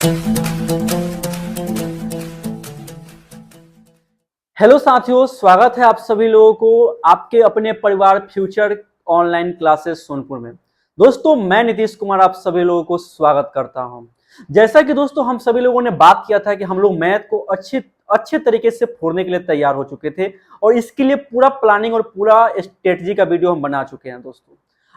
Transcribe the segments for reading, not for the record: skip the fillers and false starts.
Hello साथियों, स्वागत है आप सभी लोगों को आपके अपने परिवार फ्यूचर ऑनलाइन क्लासेस सोनपुर में। दोस्तों, मैं नीतीश कुमार आप सभी लोगों को स्वागत करता हूं। जैसा कि दोस्तों हम सभी लोगों ने बात किया था कि हम लोग मैथ को अच्छे तरीके से फोड़ने के लिए तैयार हो चुके थे और इसके लिए पूरा प्लानिंग और पूरा स्ट्रेटजी का वीडियो हम बना चुके हैं। दोस्तों,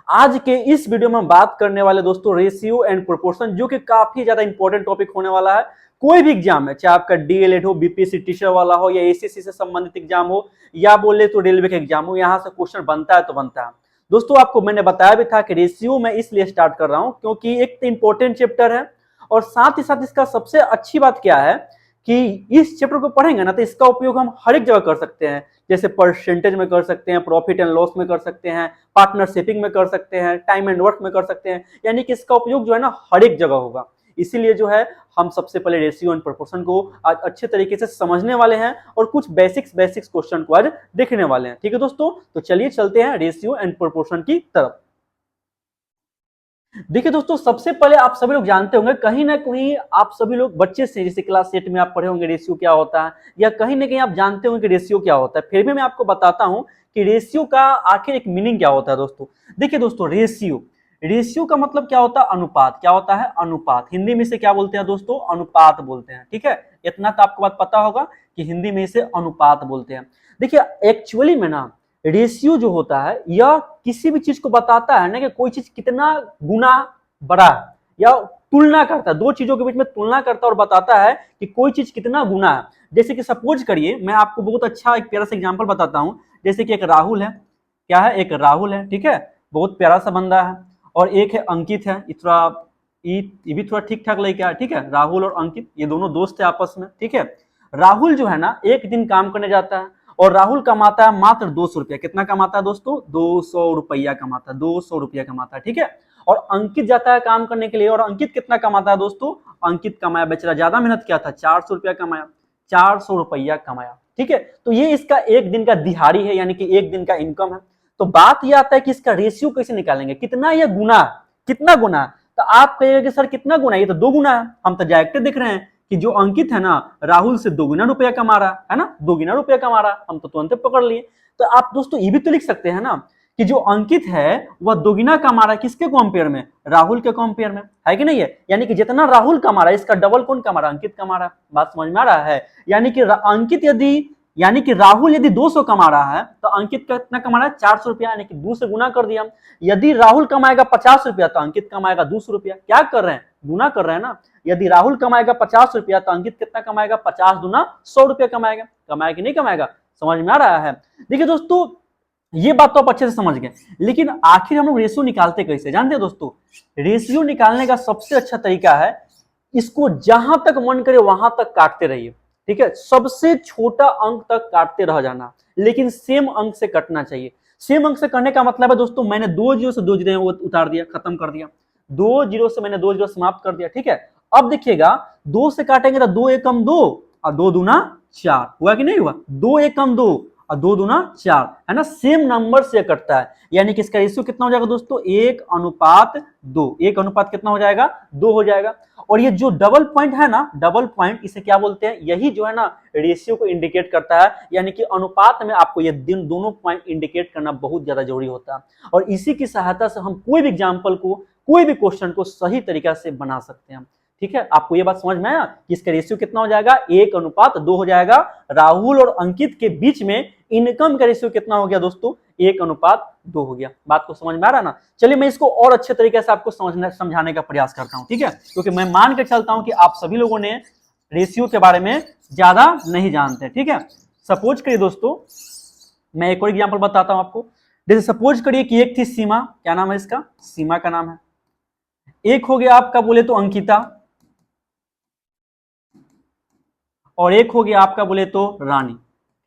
आज के इस वीडियो में हम बात करने वाले दोस्तों रेशियो एंड प्रोपोर्शन, जो कि काफी ज्यादा इंपॉर्टेंट टॉपिक होने वाला है। कोई भी एग्जाम है, चाहे आपका डीएलएड हो, बीपीएससी टीचर वाला हो, या एसएससी से संबंधित एग्जाम हो, या बोले तो रेलवे का एग्जाम हो, यहाँ से क्वेश्चन बनता है तो बनता है। दोस्तों, आपको मैंने बताया भी था कि रेशियो मैं इसलिए स्टार्ट कर रहा हूं क्योंकि एक तो इंपॉर्टेंट चैप्टर है और साथ ही साथ इसका सबसे अच्छी बात क्या है कि इस चैप्टर को पढ़ेंगे ना तो इसका उपयोग हम हर एक जगह कर सकते हैं। जैसे परसेंटेज में कर सकते हैं, प्रॉफिट एंड लॉस में कर सकते हैं, पार्टनरशिपिंग में कर सकते हैं, टाइम एंड वर्क में कर सकते हैं, यानी कि इसका उपयोग जो है ना हर एक जगह होगा। इसीलिए जो है हम सबसे पहले रेशियो एंड प्रोपोर्शन को आज अच्छे तरीके से समझने वाले हैं और कुछ बेसिक्स क्वेश्चन को आज देखने वाले हैं। ठीक है दोस्तों, तो चलिए चलते हैं रेशियो एंड प्रोपोर्शन की तरफ। देखिए दोस्तों, सबसे पहले आप सभी लोग जानते होंगे, कहीं ना कहीं आप सभी लोग बच्चे से, जैसे क्लास 8 में आप पढ़े होंगे रेशियो क्या होता है, या कहीं ना कहीं आप जानते होंगे कि रेशियो क्या होता है। फिर भी मैं आपको बताता हूं कि रेशियो का आखिर एक मीनिंग क्या होता है। दोस्तों देखिए दोस्तों, रेशियो का मतलब क्या होता है? अनुपात। क्या होता है? अनुपात। हिंदी में इसे क्या बोलते हैं दोस्तों? अनुपात बोलते हैं। ठीक है, इतना तो आपको बात पता होगा कि हिंदी में इसे अनुपात बोलते हैं। देखिए एक्चुअली में ना रेशियो जो होता है यह किसी भी चीज को बताता है ना कि कोई चीज कितना गुना बड़ा है, या तुलना करता है, दो चीजों के बीच में तुलना करता है और बताता है कि कोई चीज कितना गुना है। जैसे कि सपोज करिए, मैं आपको बहुत अच्छा एक प्यारा सा एग्जांपल बताता हूं। जैसे कि एक राहुल है, क्या है? एक राहुल है, ठीक है, बहुत प्यारा सा बंदा है। और एक है अंकित है, ये भी थोड़ा ठीक ठाक लड़का है। ठीक है, राहुल और अंकित ये दोनों दोस्त है आपस में। ठीक है, राहुल जो है ना एक दिन काम करने जाता है और राहुल कमाता है मात्र 200 रुपया। कितना कमाता है दोस्तों? 200 रुपया कमाता है, 200 रुपया कमाता है। ठीक है, और अंकित जाता है काम करने के लिए, और अंकित कितना कमाता है दोस्तों? अंकित कमाया, बेचारा ज्यादा मेहनत किया था, 400 रुपया कमाया, 400 रुपया कमाया। ठीक है, तो ये इसका एक दिन का दिहाड़ी है, यानी कि एक दिन का इनकम है। तो बात यह आता है कि इसका रेशियो कैसे निकालेंगे, कितना यह गुना, कितना गुना। तो आप कहिएगा कि सर कितना गुना, ये तो 2 गुना है। हम तो डायरेक्ट देख रहे हैं कि जो अंकित है ना राहुल से 2 गुना रुपया कमा रहा है ना, 2 गुना रुपया कमा रहा है, हम तो तुरंत पकड़ लिए। तो आप दोस्तों ये भी तो लिख सकते हैं ना कि जो अंकित है वह 2 गुना कमा रहा है, किसके कंपेयर में? राहुल के कंपेयर में, है कि नहीं है? यानी कि जितना राहुल कमा रहा है इसका डबल कौन कमा रहा है? अंकित कमा रहा है। बात समझ में आ रहा है? यानी कि राहुल यदि 200 कमा रहा है तो अंकित कितना कमा रहा है? 400 रुपया, यानी कि 2 से गुना कर दिया। यदि राहुल कमाएगा 50 रुपया तो अंकित कमाएगा 200 रुपया। क्या कर रहे हैं? गुना कर रहे हैं ना। यदि राहुल कमाएगा 50 रुपया तो अंकित कितना कमाएगा? 50 गुना 100 रुपया कमाएगा। कमाएगा कि नहीं कमाएगा? समझ में आ रहा है? देखिए दोस्तों, ये बात तो आप अच्छे से समझ गए, लेकिन आखिर हम लोग रेशियो निकालते कैसे? जानते हैं दोस्तों, रेशियो निकालने का सबसे अच्छा तरीका है, इसको जहां तक मन करे वहां तक काटते रहिए। ठीक है, सबसे छोटा अंक तक काटते रह जाना, लेकिन सेम अंक से कटना चाहिए। सेम अंक से करने का मतलब है दोस्तों, मैंने 2 जीरो से 2 जीरो उतार दिया, खत्म कर दिया। 2 जीरो से मैंने 2 जीरो समाप्त कर दिया। ठीक है, अब देखिएगा 2 से काटेंगे तो 2 एकम 2 और 2 दूना 4, हुआ कि नहीं हुआ? 2 एकम 2 और 2 दूना 4, है ना, सेम नंबर से कटता है। यानी कि इसका रेशियो कितना हो जाएगा दोस्तों? 1:2। 1 अनुपात कितना हो जाएगा? 2 हो जाएगा। और ये जो डबल पॉइंट है ना, डबल पॉइंट इसे क्या बोलते हैं? यही जो है ना रेशियो को इंडिकेट करता है। यानी कि अनुपात में आपको ये दोनों पॉइंट इंडिकेट करना बहुत ज्यादा जरूरी होता है, और इसी की सहायता से हम कोई भी एग्जाम्पल को, कोई भी क्वेश्चन को सही तरीका से बना सकते हैं। ठीक है, आपको ये बात समझ में आया कि इसका रेशियो कितना हो जाएगा? 1:2 हो जाएगा। राहुल और अंकित के बीच में इनकम का रेशियो कितना हो गया दोस्तों? 1:2 हो गया। बात को समझ में आ रहा है ना? चलिए मैं इसको और अच्छे तरीके से आपको समझाने का प्रयास करता हूं। ठीक है, क्योंकि मैं मान के चलता हूं कि आप सभी लोगों ने रेशियो के बारे में ज्यादा नहीं जानते। ठीक है, सपोज करिए दोस्तों, मैं एक और एग्जाम्पल बताता हूं आपको। जैसे सपोज करिए कि एक थी सीमा, क्या नाम है इसका? सीमा का नाम है। एक हो गया आपका बोले तो अंकिता, और एक हो गया आपका बोले तो रानी।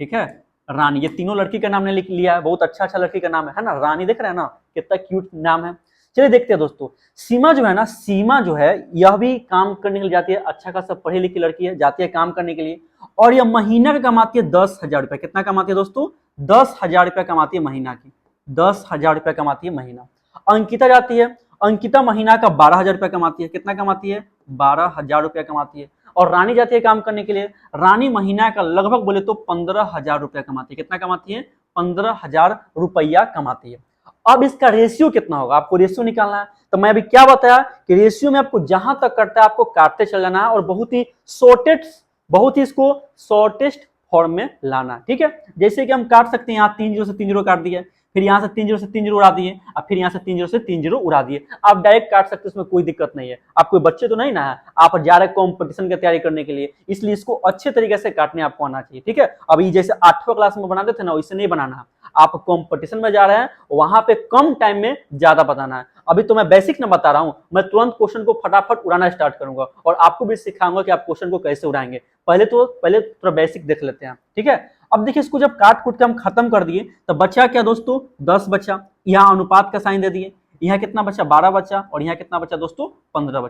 ठीक है, रानी, ये तीनों लड़की का नाम ने लिख लिया है। बहुत अच्छा लड़की का नाम है ना, रानी। देख रहे हैं ना कितना क्यूट नाम है। चलिए देखते हैं दोस्तों, सीमा जो है ना, सीमा जो है यह भी काम करने के लिए जाती है। अच्छा खासा पढ़ी लिखी लड़की है, जाती है काम करने के लिए, और यह महीना का कमाती है 10,000 रुपया। कितना कमाती है दोस्तों? 10,000 रुपया कमाती है महीना की, 10,000 रुपया कमाती है महीना। अंकिता जाती है, अंकिता महीना का 12,000 रुपया कमाती है। कितना कमाती है? 12,000 रुपया कमाती है। और रानी जाती है काम करने के लिए, रानी महीना का लगभग बोले तो 15,000 रुपया कमाती है। कितना कमाती है? 15,000 रुपया कमाती है। अब इसका रेशियो कितना होगा, आपको रेशियो निकालना है। तो मैं अभी क्या बताया कि रेशियो में आपको जहां तक करता है आपको काटते चल जाना है और बहुत ही इसको शॉर्टेस्ट फॉर्म में लाना। ठीक है, जैसे कि हम काट सकते हैं, यहाँ 3 जीरो से 3 जीरो काट दिया, फिर यहाँ से 3 जीरो से 3 जीरो उड़ा दिए, और फिर यहाँ से 3 जीरो से 3 जीरो उड़ा दिए। आप डायरेक्ट काट सकते हैं, उसमें कोई दिक्कत नहीं है। आप कोई बच्चे तो नहीं ना है, आप जा रहे कॉम्पिटिशन की तैयारी करने के लिए, इसलिए इसको अच्छे तरीके से काटने आपको आना चाहिए। ठीक है, अभी जैसे 8वीं क्लास में बनाते थे ना, वैसे नहीं बनाना। आप कंपटीशन में जा रहे हैं, वहां पे कम टाइम में ज्यादा बताना है। अभी तो मैं बेसिक ना बता रहा हूं, मैं तुरंत क्वेश्चन को फटाफट उड़ाना स्टार्ट करूंगा और आपको भी सिखाऊंगा कि आप क्वेश्चन को कैसे उड़ाएंगे। पहले थोड़ा बेसिक देख लेते हैं। ठीक है, अब देखिए इसको जब काट कूट के हम खत्म कर दिए तो बचा क्या दोस्तों? 10 बचा। यहाँ अनुपात का साइन दे दिए, यहाँ कितना बचा? 12 बचा, और यहाँ कितना बचा दोस्तों? 15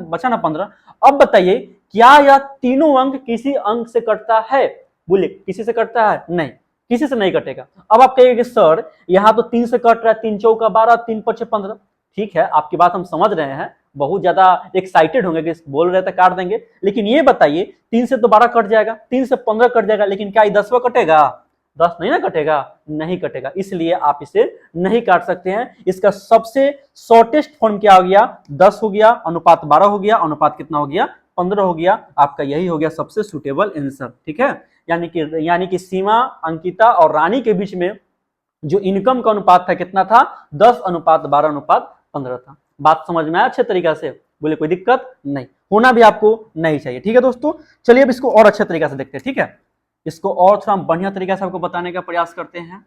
बचा ना 15। अब बताइए क्या यह तीनों अंक किसी अंक से कटता है? बोले किसी से कटता है? नहीं, किसी से नहीं कटेगा। अब आप कहिए सर यहाँ तो 3 से कट रहा है, 3 चौका 12, 3 पचे 15। ठीक है, आपकी बात हम समझ रहे हैं, बहुत ज्यादा एक्साइटेड होंगे कि बोल रहे थे काट देंगे, लेकिन ये बताइए 3 से तो 12 कट जाएगा, 3 से 15 कट जाएगा, लेकिन क्या 10वां कटेगा? 10 नहीं ना कटेगा, नहीं कटेगा, इसलिए आप इसे नहीं काट सकते हैं। इसका सबसे शॉर्टेस्ट फॉर्म क्या हो गया? 10 हो गया, अनुपात 12 हो गया, अनुपात कितना हो गया? 15 हो गया। आपका यही हो गया सबसे सुटेबल आंसर। ठीक है, यानी कि सीमा, अंकिता और रानी के बीच में जो इनकम का अनुपात था कितना था? 10:12:15 था। बात समझ में आया अच्छे तरीका से? बोले कोई दिक्कत नहीं, होना भी आपको नहीं चाहिए। ठीक है दोस्तों, चलिए अब इसको और अच्छे तरीके से देखते हैं। ठीक है, इसको और थोड़ा बढ़िया तरीके से आपको बताने का प्रयास करते हैं।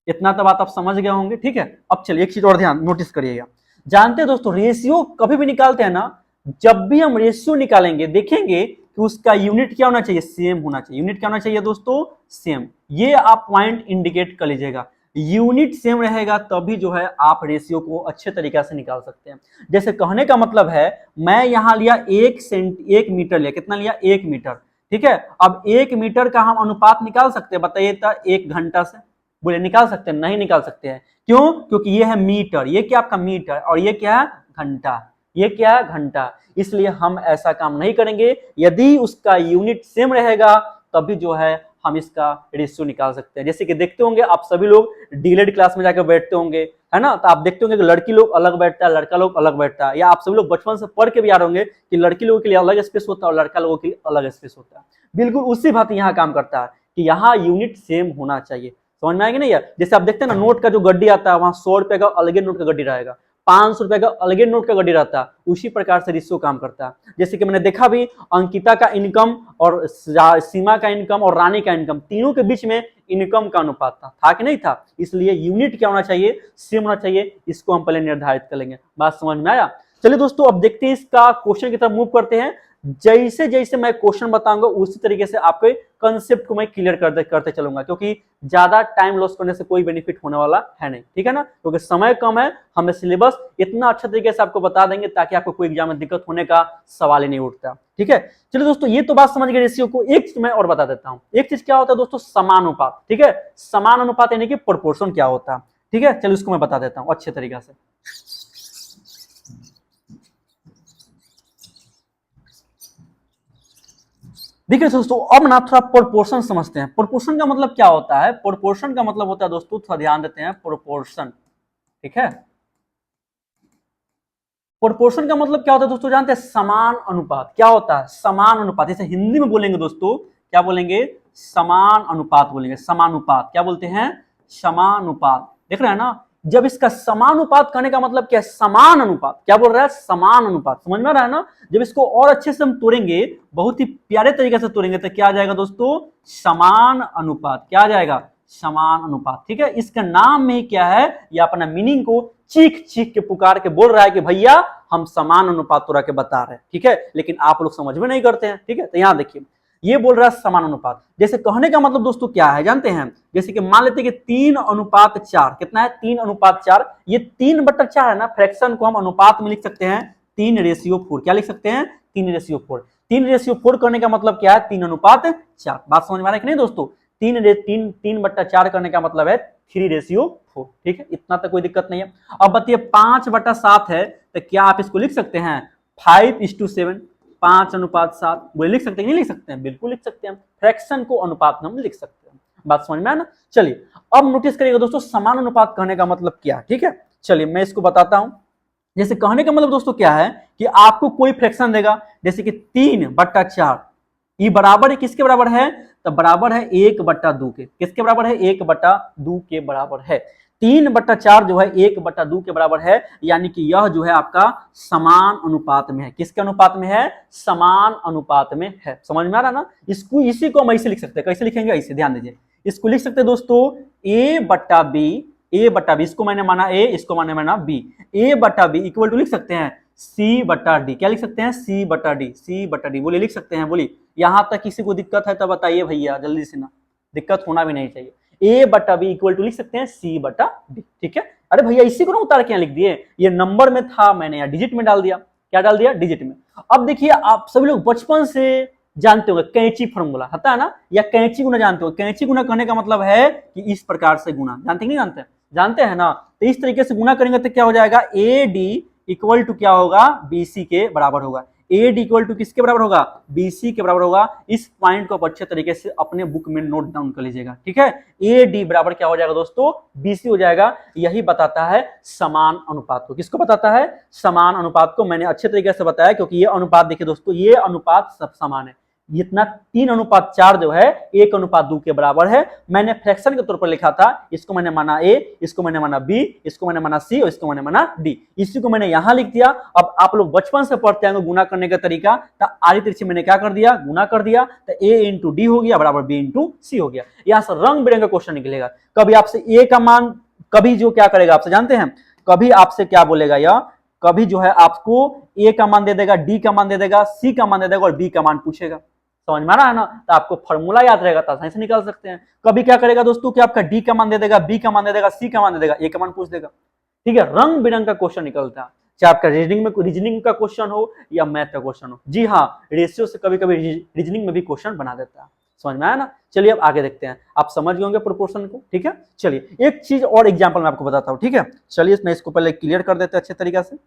इतना तो बात आप समझ गए होंगे। ठीक है, अब चलिए एक चीज और ध्यान नोटिस करिएगा। जानते हैं दोस्तों, रेशियो कभी भी निकालते हैं ना, जब भी हम रेशियो निकालेंगे देखेंगे कि उसका यूनिट क्या होना चाहिए? सेम होना चाहिए। यूनिट क्या होना चाहिए दोस्तों? सेम। ये आप पॉइंट इंडिकेट कर लीजिएगा, यूनिट सेम रहेगा तभी जो है आप रेशियो को अच्छे तरीके से निकाल सकते हैं। जैसे कहने का मतलब है, मैं यहां लिया 1 मीटर लिया, कितना लिया? 1 मीटर। ठीक है, अब 1 मीटर का हम अनुपात निकाल सकते हैं, बताइए तो 1 घंटा से? बोले निकाल सकते हैं? नहीं निकाल सकते हैं। क्यों? क्योंकि ये है मीटर, ये क्या आपका मीटर, और ये क्या है? घंटा। ये क्या है? घंटा। इसलिए हम ऐसा काम नहीं करेंगे। यदि उसका यूनिट सेम रहेगा तभी जो है हम इसका रेशियो निकाल सकते हैं। जैसे कि देखते होंगे आप सभी लोग डीलेड क्लास में जाकर बैठते होंगे, है ना, तो आप देखते होंगे कि लड़की लोग अलग बैठता है, लड़का लोग अलग बैठता है, या आप सभी लोग बचपन से पढ़ के भी आ रहे होंगे कि लड़की लोगों के लिए अलग स्पेस होता है और लड़का लोगों के लिए अलग स्पेस होता है। बिल्कुल उसी बात यहाँ काम करता है कि यहाँ यूनिट सेम होना चाहिए। समझ में आएगी नहीं यार? जैसे आप देखते हैं ना, नोट का जो गड्डी आता है वहां 100 रुपए का अलगे नोट का गड्डी रहेगा, 500 रुपए का अलगे नोट का गड्डी रहता है। उसी प्रकार से रेशियो काम करता है। जैसे कि मैंने देखा भी, अंकिता का इनकम और सीमा का इनकम और रानी का इनकम, तीनों के बीच में इनकम का अनुपात था कि नहीं था? इसलिए यूनिट क्या होना चाहिए? सेम होना चाहिए। इसको हम पहले निर्धारित कर लेंगे। बात समझ में आया? चलिए दोस्तों, अब देखते हैं इसका क्वेश्चन की तरफ मूव करते हैं। जैसे जैसे मैं क्वेश्चन बताऊंगा उसी तरीके से आपके कंसेप्ट को मैं क्लियर करते चलूंगा, क्योंकि ज्यादा टाइम लॉस करने से कोई बेनिफिट होने वाला है नहीं। ठीक है ना, क्योंकि समय कम है, हमें सिलेबस इतना अच्छा तरीके से आपको बता देंगे ताकि आपको कोई एग्जाम में दिक्कत होने का सवाल ही नहीं उठता। ठीक है, चलिए दोस्तों, ये तो बात समझ गए रेशियो को। एक चीज मैं और बता देता हूँ। एक चीज क्या होता है दोस्तों? समानुपात। ठीक है, समानुपात यानी कि प्रोपोर्शन क्या होता है। ठीक है, चलिए उसको मैं बता देता हूँ अच्छे तरीके से। देखिए दोस्तों, अब ना थोड़ा प्रोपोर्शन समझते हैं। प्रोपोर्शन का मतलब क्या होता है? प्रोपोर्शन का मतलब होता है दोस्तों, थोड़ा ध्यान देते हैं, प्रोपोर्शन। ठीक है, प्रोपोर्शन का मतलब क्या होता है दोस्तों? जानते हैं? समान अनुपात। क्या होता है? समान अनुपात। जैसे हिंदी में बोलेंगे दोस्तों, क्या बोलेंगे? समान अनुपात बोलेंगे। समानुपात क्या बोलते हैं? समानुपात। देख रहे हैं ना, जब इसका समानुपात करने का मतलब क्या है? समान अनुपात। क्या बोल रहा है? समान अनुपात। समझ में आ रहा है ना? जब इसको और अच्छे से हम तोड़ेंगे, बहुत ही प्यारे तरीके से तोड़ेंगे, तो क्या आ जाएगा दोस्तों? समान अनुपात। क्या आ जाएगा? समान अनुपात। ठीक है, इसका नाम में ही क्या है? या अपना मीनिंग को चीख चीख के पुकार के बोल रहा है कि भैया हम समान अनुपात तोड़ा के बता रहे हैं। ठीक है, लेकिन आप लोग समझ में नहीं करते हैं। ठीक है, तो यहां देखिए, ये बोल रहा है समान अनुपात। जैसे कहने का मतलब दोस्तों क्या है जानते हैं? जैसे कि मान लेते हैं कि 3:4। कितना है? 3:4। ये 3/4 है ना, फ्रैक्शन को हम अनुपात में लिख सकते हैं 3:4। क्या लिख सकते हैं? 3:4। 3:4 करने का मतलब क्या है? 3:4। बात समझ में आ रहा है कि नहीं दोस्तों? 3/4 करने का मतलब है 3:4। ठीक है, इतना तक कोई दिक्कत नहीं है। अब बताइए 5/7 है, तो क्या आप इसको लिख सकते हैं 5:7, 5:7। वो लिख सकते हैं नहीं लिख सकते हैं? बिल्कुल लिख सकते हैं। फ्रैक्शन को अनुपात में हम लिख सकते हैं। बात समझ में आया ना? चलिए अब नोटिस करिएगा दोस्तों, समान अनुपात कहने का मतलब क्या है। ठीक है, चलिए मैं इसको बताता हूं। जैसे कहने का मतलब दोस्तों क्या है कि आपको कोई फ्रैक्शन देगा, जैसे कि 3/4, ये बराबर है किसके बराबर है? तो बराबर है 1/2 के। किसके बराबर है? 1/2 के बराबर है। 3/4 जो है 1/2 के बराबर है, यानी कि यह जो है आपका समान अनुपात में है। किसके अनुपात में है? समान अनुपात में है। समझ में आ रहा ना? इसको इसी को हम ऐसे लिख सकते हैं। कैसे लिखेंगे? ऐसे, ध्यान दीजिए। इसको लिख सकते हैं दोस्तों a/b, इसको मैंने माना a, इसको मैंने माना b। a/b इक्वल टू लिख सकते हैं c/d। क्या लिख सकते हैं? c/d। बोलिए, लिख सकते हैं? बोलिए, यहां तक किसी को दिक्कत है तो बताइए भैया, जल्दी से ना, दिक्कत होना भी नहीं चाहिए। a/b इक्वल टू लिख सकते हैं c/d। ठीक है? अरे भैया इसी को ना उतार के लिख दिए, ये नंबर में था, मैंने यहाँ डिजिट में डाल दिया। क्या डाल दिया? डिजिट में। अब देखिए, आप सभी लोग बचपन से जानते होंगे कैंची फॉर्मूला होता है ना, या कैंची गुना जानते हो? कैंची गुना कहने का मतलब है कि इस प्रकार से गुना, जानते नहीं जानते? जानते हैं ना? तो इस तरीके से गुना करेंगे तो क्या हो जाएगा? ए डी इक्वल टू क्या होगा? बीसी के बराबर होगा। ए डी इक्वल टू किसके बराबर होगा? बीसी के बराबर होगा। इस पॉइंट को अच्छे तरीके से अपने बुक में नोट डाउन कर लीजिएगा। ठीक है, ए डी बराबर क्या हो जाएगा दोस्तों? बीसी हो जाएगा। यही बताता है समान अनुपात को। किसको बताता है? समान अनुपात को। मैंने अच्छे तरीके से बताया, क्योंकि ये अनुपात देखिए दोस्तों, ये अनुपात सब समान है। इतना 3:4 जो है 1:2 के बराबर है। मैंने फ्रैक्शन के तौर पर लिखा था, इसको मैंने माना ए, इसको मैंने माना बी, इसको मैंने माना सी और इसको मैंने माना डी। इसी को मैंने यहां लिख दिया। अब आप लोग बचपन से पढ़ते हैं गुना करने का तरीका, तो आधी तिरछी मैंने क्या कर दिया? गुना कर दिया। तो ए इंटू डी हो गया बराबर बी इंटू सी हो गया। यहां से रंग बिरंगा क्वेश्चन निकलेगा। कभी आपसे ए का मान, कभी जो क्या करेगा आपसे जानते हैं? कभी आपसे क्या बोलेगा? या कभी जो है आपको ए का मान दे देगा, डी का मान दे देगा, सी का मान दे देगा और बी का मान पूछेगा। समझ में आ रहा है ना? तो आपको फॉर्मूला याद रहेगा तो आसानी से निकाल सकते हैं। कभी क्या करेगा दोस्तों कि आपका डी का मान दे देगा, बी का मान दे देगा, सी का मान दे देगा, ए का मान पूछ देगा। ठीक है, रंग बिरंग का क्वेश्चन निकलता है, चाहे आपका रीजनिंग का क्वेश्चन हो या मैथ का क्वेश्चन हो। जी हाँ, रेशियो से कभी कभी रीजनिंग में भी क्वेश्चन बना देता है। समझ में आया ना? चलिए अब आगे देखते हैं। आप समझ गए होंगे प्रोपोर्शन को। ठीक है, चलिए एक चीज और एग्जाम्पल मैं आपको बताता हूँ। ठीक है, चलिए मैं इसको पहले क्लियर कर देते हैं अच्छे तरीके से।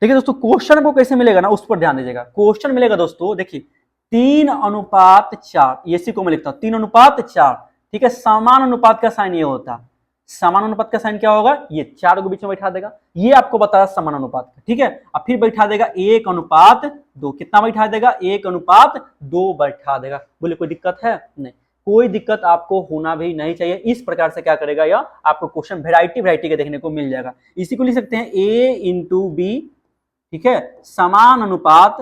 देखिए दोस्तों, क्वेश्चन को कैसे मिलेगा ना, उस पर ध्यान दीजिएगा। क्वेश्चन मिलेगा दोस्तों, देखिए 3:4, इसी को मैं लिखता हूं 3:4। ठीक है, समान अनुपात का साइन ये होता है। समान अनुपात का साइन क्या होगा? ये 4 को बीच में बैठा देगा, ये आपको बताया समान अनुपात का। ठीक है, अब फिर बैठा देगा 1:2। कितना बैठा देगा? 1:2 बैठा देगा। बोले कोई दिक्कत है? नहीं, कोई दिक्कत आपको होना भी नहीं चाहिए। इस प्रकार से क्या करेगा, या आपको क्वेश्चन वेराइटी के देखने को मिल जाएगा। इसी को लिख सकते हैं ए इंटू बी। ठीक है, समान अनुपात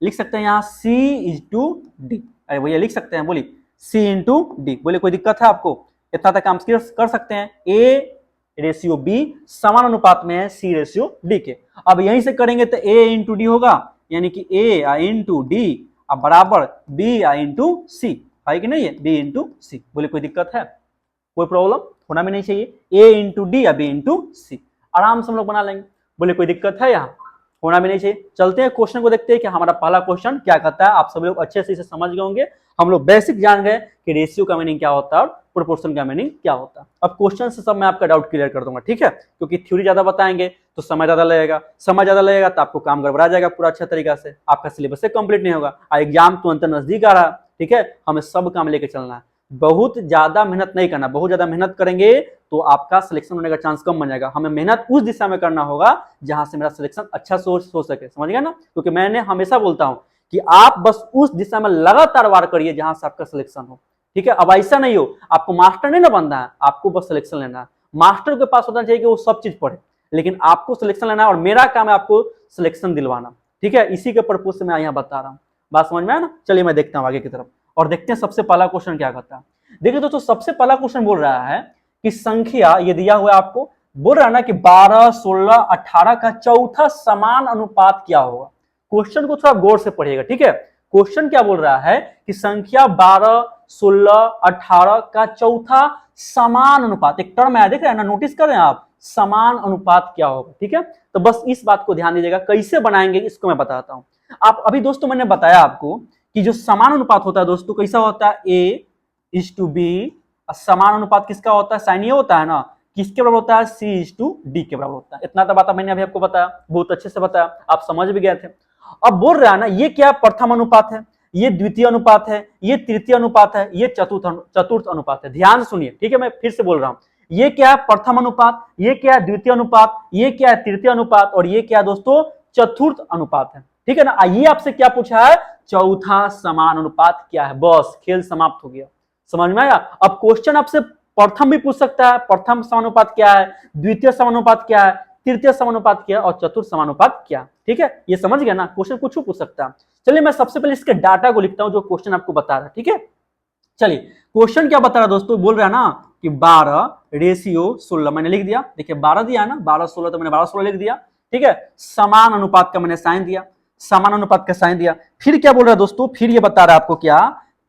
लिख सकते हैं यहां C/D। अरे भैया लिख सकते हैं, बोलिए C/D। बोले कोई दिक्कत है आपको? इतना तक काम कर सकते हैं। A/B समान अनुपात में है C/D के। अब यहीं से करेंगे तो A/D होगा, यानी कि A इंटू डी अब बराबर B इंटू सी है कि नहीं है? B इंटू सी। बोले कोई दिक्कत है? कोई प्रॉब्लम होना भी नहीं चाहिए। A इंटू डी या B इंटू सी आराम से हम लोग बना लेंगे। बोले कोई दिक्कत है? यहाँ होना भी नहीं चाहिए। चलते हैं क्वेश्चन को देखते हैं कि हमारा पहला क्वेश्चन क्या कहता है। आप सभी लोग अच्छे से इसे समझ गए होंगे। हम लोग बेसिक जान गए कि रेशियो का मीनिंग क्या होता है और प्रोपोर्शन का मीनिंग क्या होता है। अब क्वेश्चन से सब मैं आपका डाउट क्लियर कर दूंगा। ठीक है, क्योंकि थ्योरी ज्यादा बताएंगे तो समय ज्यादा लगेगा तो आपको काम गड़बड़ा जाएगा पूरा अच्छा तरीका से, आपका सिलेबस से कंप्लीट नहीं होगा। एग्जाम तुरंत नजदीक आ रहा है। ठीक है, हमें सब काम लेके चलना है। बहुत ज्यादा मेहनत नहीं करना। बहुत ज्यादा मेहनत करेंगे तो आपका सिलेक्शन होने का चांस कम बन जाएगा। हमें मेहनत उस दिशा में करना होगा जहां से मेरा सिलेक्शन अच्छा हो सके। समझ गया ना? क्योंकि मैंने हमेशा बोलता हूं कि आप बस उस दिशा में लगातार वार करिए जहां से आपका सिलेक्शन हो। ठीक है, अब ऐसा नहीं हो आपको मास्टर नहीं ना बनना है, आपको बस सिलेक्शन लेना है। मास्टर के पास होना चाहिए कि वो सब चीज पढ़े, लेकिन आपको सिलेक्शन लेना है और मेरा काम है आपको सिलेक्शन दिलवाना। ठीक है, इसी के पर्पज से मैं यहाँ बता रहा हूँ। बात समझ में आया ना? चलिए मैं देखता हूँ आगे की तरफ और देखते हैं सबसे पहला क्वेश्चन क्या कहता है। देखिए दोस्तों, सबसे पहला क्वेश्चन बोल रहा है कि संख्या ये दिया हुआ है आपको, बोल रहा है ना कि 12, 16, 18 का चौथा समान अनुपात क्या होगा। क्वेश्चन को थोड़ा गौर से पढ़िएगा। ठीक है, क्वेश्चन क्या बोल रहा है कि संख्या 12, 16, 18 का चौथा समान अनुपात, एक टर्म है देख रहे हैं ना, नोटिस कर रहे हैं आप, समान अनुपात क्या होगा। ठीक है, तो बस इस बात को ध्यान दीजिएगा। कैसे बनाएंगे इसको मैं बताता हूं। आप अभी दोस्तों मैंने बताया आपको कि जो समान अनुपात होता है दोस्तों कैसा होता है, A:B। समान अनुपात किसका होता है, साइन ये होता है ना, किसके बराबर होता है, C:D के बराबर होता है। इतना तो बात मैंने अभी आपको बताया, बहुत अच्छे से बताया, आप समझ भी गए थे। अब बोल रहा है ना, ये क्या प्रथम अनुपात है, ये द्वितीय अनुपात है, ये तृतीय अनुपात है, ये चतुर्थ अनुपात है। ध्यान से सुनिए, ठीक है, मैं फिर से बोल रहा हूं, ये क्या है प्रथम अनुपात, ये क्या है द्वितीय अनुपात, ये क्या है तृतीय अनुपात, और ये क्या है दोस्तों, चतुर्थ अनुपात है। ठीक है ना। आइए आपसे क्या पूछा है, चौथा समान अनुपात क्या है, बस खेल समाप्त हो गया। समझ में आया। अब क्वेश्चन आपसे प्रथम भी पूछ सकता है, प्रथम समानुपात क्या है, द्वितीय समानुपात क्या है, तृतीय समानुपात क्या है, और चतुर्थ समानुपात क्या। ठीक है, ये समझ गया ना, क्वेश्चन कुछ पूछ सकता है। चलिए मैं सबसे पहले इसके डाटा को लिखता हूं जो क्वेश्चन आपको बता रहा है। ठीक है, चलिए क्वेश्चन क्या बता रहा है दोस्तों, बोल रहा है ना कि 12:16 मैंने लिख दिया। देखिए 12 दिया है ना, 12:16 तो मैंने 12:16 लिख दिया। ठीक है, समान अनुपात का मैंने साइन दिया, समान अनुपात का साइन दिया। फिर क्या बोल रहा है दोस्तों, फिर ये बता रहा है आपको क्या,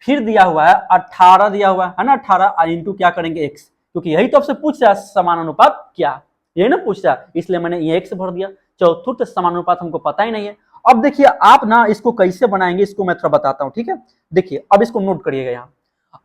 फिर दिया हुआ है 18 दिया हुआ है ना, 18 इंटू क्या करेंगे x, क्योंकि यही तो आपसे पूछ रहा है समान अनुपात क्या, यही ना पूछ रहा है, इसलिए मैंने ये x भर दिया। चतुर्थ समान अनुपात हमको पता ही नहीं है। अब देखिए आप ना इसको कैसे बनाएंगे, इसको मैं थोड़ा बताता हूं। ठीक है, देखिए अब इसको नोट करिएगा। यहाँ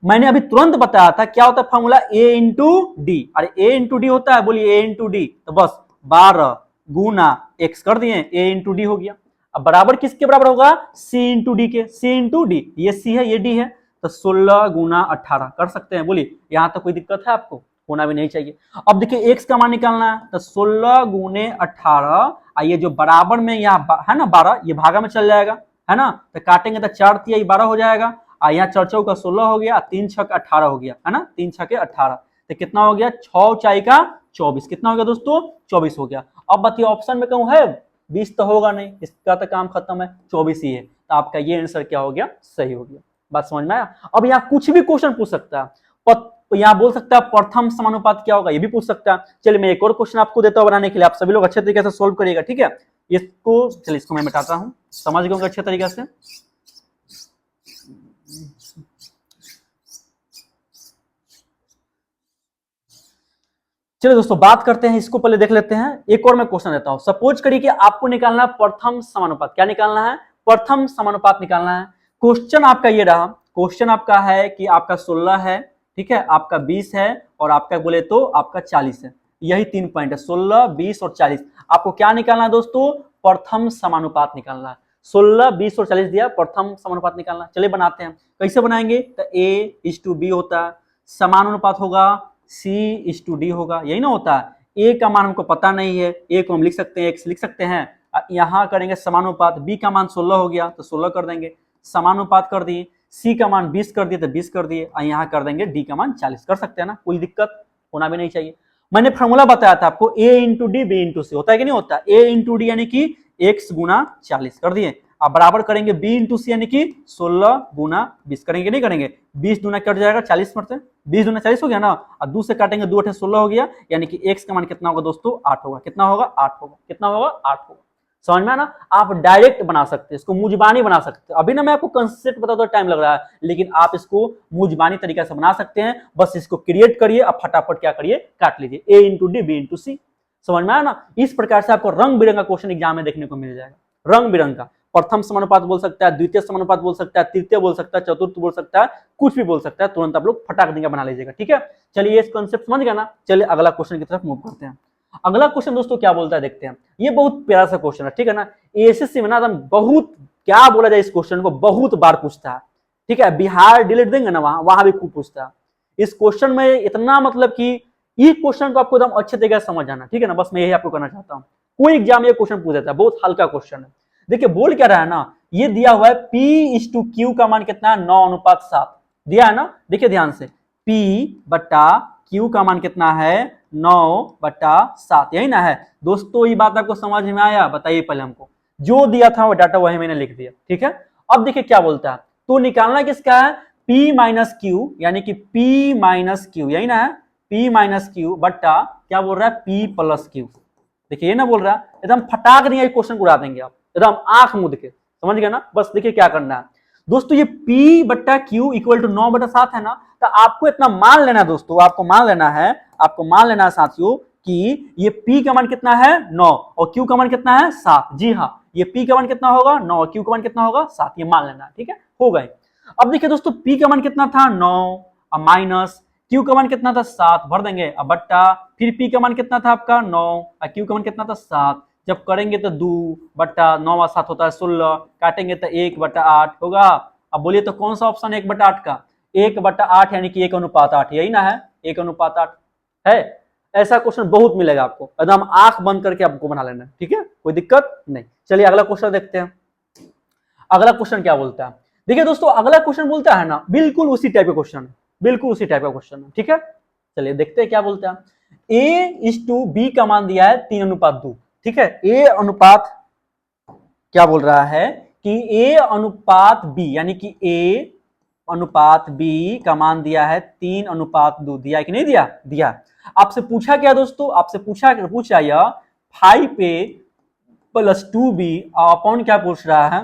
मैंने अभी तुरंत बताया था क्या होता है फॉर्मूला, a इंटू डी। अरे a इंटू डी होता है, बोलिए a इंटू डी, तो बस 12 गुना x कर दिए, a इंटू डी हो गया। अब बराबर किसके बराबर होगा, c इंटू डी के, c इंटू डी, ये c है ये d है, तो 16 गुना 18 कर सकते हैं। बोलिए यहां तक कोई दिक्कत है आपको, होना भी नहीं चाहिए। अब देखिए x का मान निकालना है, तो 16 गुने 18, ये जो बराबर में यहाँ है ना 12, ये भागा में चल जाएगा, है ना, तो काटेंगे तो 4 तिया 12 हो जाएगा, यहाँ 4 चौका 16 हो गया, 3 छक 18 हो गया, है ना, 3 छके 18, तो कितना हो गया, 6 चाई का 24, कितना हो गया दोस्तों, 24 हो गया। अब बताइए ऑप्शन में कहूं है 20 तो होगा नहीं, इसका तो काम खत्म है, 24 ही है, तो आपका ये आंसर क्या हो गया, सही हो गया। बात समझ में आया। अब यहाँ कुछ भी क्वेश्चन पूछ सकता है, यहाँ बोल सकता है प्रथम समानुपात क्या होगा, ये भी पूछ सकता है। चलिए मैं एक और क्वेश्चन आपको देता हूँ बनाने के लिए, आप सभी लोग अच्छे तरीके से सोल्व करिएगा। ठीक है, इसको चलिए इसको मैं मिटाता हूँ, समझ गए अच्छे तरीके से। चलिए दोस्तों बात करते हैं, इसको पहले देख लेते हैं। एक और मैं क्वेश्चन देता हूं, सपोज करिए कि आपको निकालना है प्रथम समानुपात, क्या निकालना है, प्रथम समानुपात निकालना है। क्वेश्चन आपका ये रहा, क्वेश्चन आपका है कि आपका 16 है, ठीक है, आपका 20 है, और आपका बोले तो आपका 40 है। यही 3 पॉइंट है, 16, 20 और 40। आपको क्या निकालना है दोस्तों, प्रथम समानुपात निकालना है। 16, 20 और 40 दिया, प्रथम समानुपात निकालना। चलिए बनाते हैं, कैसे बनाएंगे, तो A:B होता है, समानुपात होगा C:D होगा, यही ना होता है। A का मान हमको पता नहीं है, A को हम लिख सकते हैं, X लिख सकते हैं। यहाँ करेंगे समानुपात, B का मान 16 हो गया तो 16 कर देंगे, समानुपात कर दिए, C का मान 20 कर दिए तो 20 कर दिए, यहाँ कर देंगे D का मान 40, कर सकते हैं ना, कोई दिक्कत होना भी नहीं चाहिए। मैंने फॉर्मूला बताया था आपको, A into D B into C, होता है कि नहीं होता, A इंटू डी यानी कि X गुना 40 कर दिए, अब बराबर करेंगे B इंटू सी यानी कि 16 गुना 20, करेंगे नहीं करेंगे, 20 दूना कट जाएगा 40 में से, 20 दूना 40 हो गया ना, और 2 से काटेंगे 2 8 16 हो गया, यानी कि x का मान कितना होगा दोस्तों, 8 होगा। कितना होगा, 8 होगा। कितना होगा, 8 होगा। समझ में आना, आप डायरेक्ट बना सकते हैं इसको, मुजबानी बना सकते हैं। अभी ना मैं आपको कंसेप्ट बता दो, टाइम लग रहा है, लेकिन आप इसको मुजबानी तरीके से बना सकते हैं। बस इसको क्रिएट करिए, अब फटाफट क्या करिए, काट लीजिए, A into D B into C. समझ में आया ना, इस प्रकार से आपको रंग बिरंगा क्वेश्चन एग्जाम में देखने को मिल जाएगा, रंग बिरंगा। प्रथम समानुपात बोल सकता है, द्वितीय समानुपात बोल सकता है, तृतीय बोल सकता है, चतुर्थ बोल सकता है, कुछ भी बोल सकता है, तुरंत आप लोग फटाक देंगे बना लीजिएगा। ठीक है, चलिए इस कॉन्सेप्ट समझ गया ना। चलिए अगला क्वेश्चन की तरफ मूव करते हैं। अगला क्वेश्चन दोस्तों क्या बोलता है देखते हैं, ये बहुत प्यारा सा क्वेश्चन है, ठीक है ना। एसएससी में ना बहुत क्या बोला जाए, इस क्वेश्चन को बहुत बार पूछता है, ठीक है, बिहार डिलीट देंगे ना, वहां भी खूब पूछता है। इस क्वेश्चन में इतना मतलब कि ये क्वेश्चन को आपको एकदम अच्छे तरीके से समझ आना, ठीक है ना, बस मैं यही आपको करना चाहता हूँ। कोई एग्जाम ये क्वेश्चन पूछ देता है, बहुत हल्का क्वेश्चन है। देखिए बोल क्या रहा है ना, ये दिया हुआ है P:Q का मान कितना है, 9:7 दिया है ना। देखिए ध्यान से, P/Q का मान कितना है, 9/7, यही ना है दोस्तों। ये बात आपको समझ में आया, बताइए पहले हमको, जो दिया था वो डाटा वही मैंने लिख दिया, ठीक है। अब देखिए क्या बोलता है, तो निकालना किसका है, P-Q, यानी कि P-Q, यही ना है, P-Q बट्टा क्या बोल रहा है, P+Q। देखिए ये ना बोल रहा है, एकदम फटाक नहीं है, क्वेश्चन उड़ा देंगे आप एकदम आंख मूंद के, समझ गए ना। बस देखिए क्या करना है दोस्तों, ये P/Q इक्वल टू 9/7 है ना, तो आपको इतना मान लेना है दोस्तों, आपको मान लेना है साथियों कि ये P का मान कितना है 9 और Q का मान कितना है 7। जी हाँ, ये P का मान कितना होगा 9 और Q का मान कितना होगा 7, ये मान लेना। ठीक है, हो गए। अब देखिए दोस्तों, P का मान कितना था 9 और माइनस Q का मान कितना था 7, भर देंगे। अब बट्टा फिर P का मान कितना था आपका 9 और Q का मान कितना था 7। जब करेंगे तो 2 बट्टा 9 और 7 होता है 16, काटेंगे तो 1/8 होगा। अब बोलिए तो कौन सा ऑप्शन है 1/8 का? 1/8 यानी कि 1:8, यही ना है, 1:8 है। ऐसा क्वेश्चन बहुत मिलेगा आपको, एकदम आंख बंद करके आपको बना लेना। ठीक है, कोई दिक्कत नहीं। चलिए अगला क्वेश्चन देखते हैं। अगला क्वेश्चन क्या बोलता है? देखिए दोस्तों, अगला क्वेश्चन बोलता है ना, बिल्कुल उसी टाइप का क्वेश्चन है, बिल्कुल उसी टाइप का क्वेश्चन है। ठीक है, चलिए देखते हैं क्या बोलता है। A:B का मान दिया है 3:2। ठीक है, A अनुपात क्या बोल रहा है कि A अनुपात B यानी कि A अनुपात B का मान दिया है 3:2। दिया कि नहीं दिया? दिया। आपसे पूछा क्या दोस्तों? आपसे पूछा यह 5A + 2B अपॉन क्या पूछ रहा है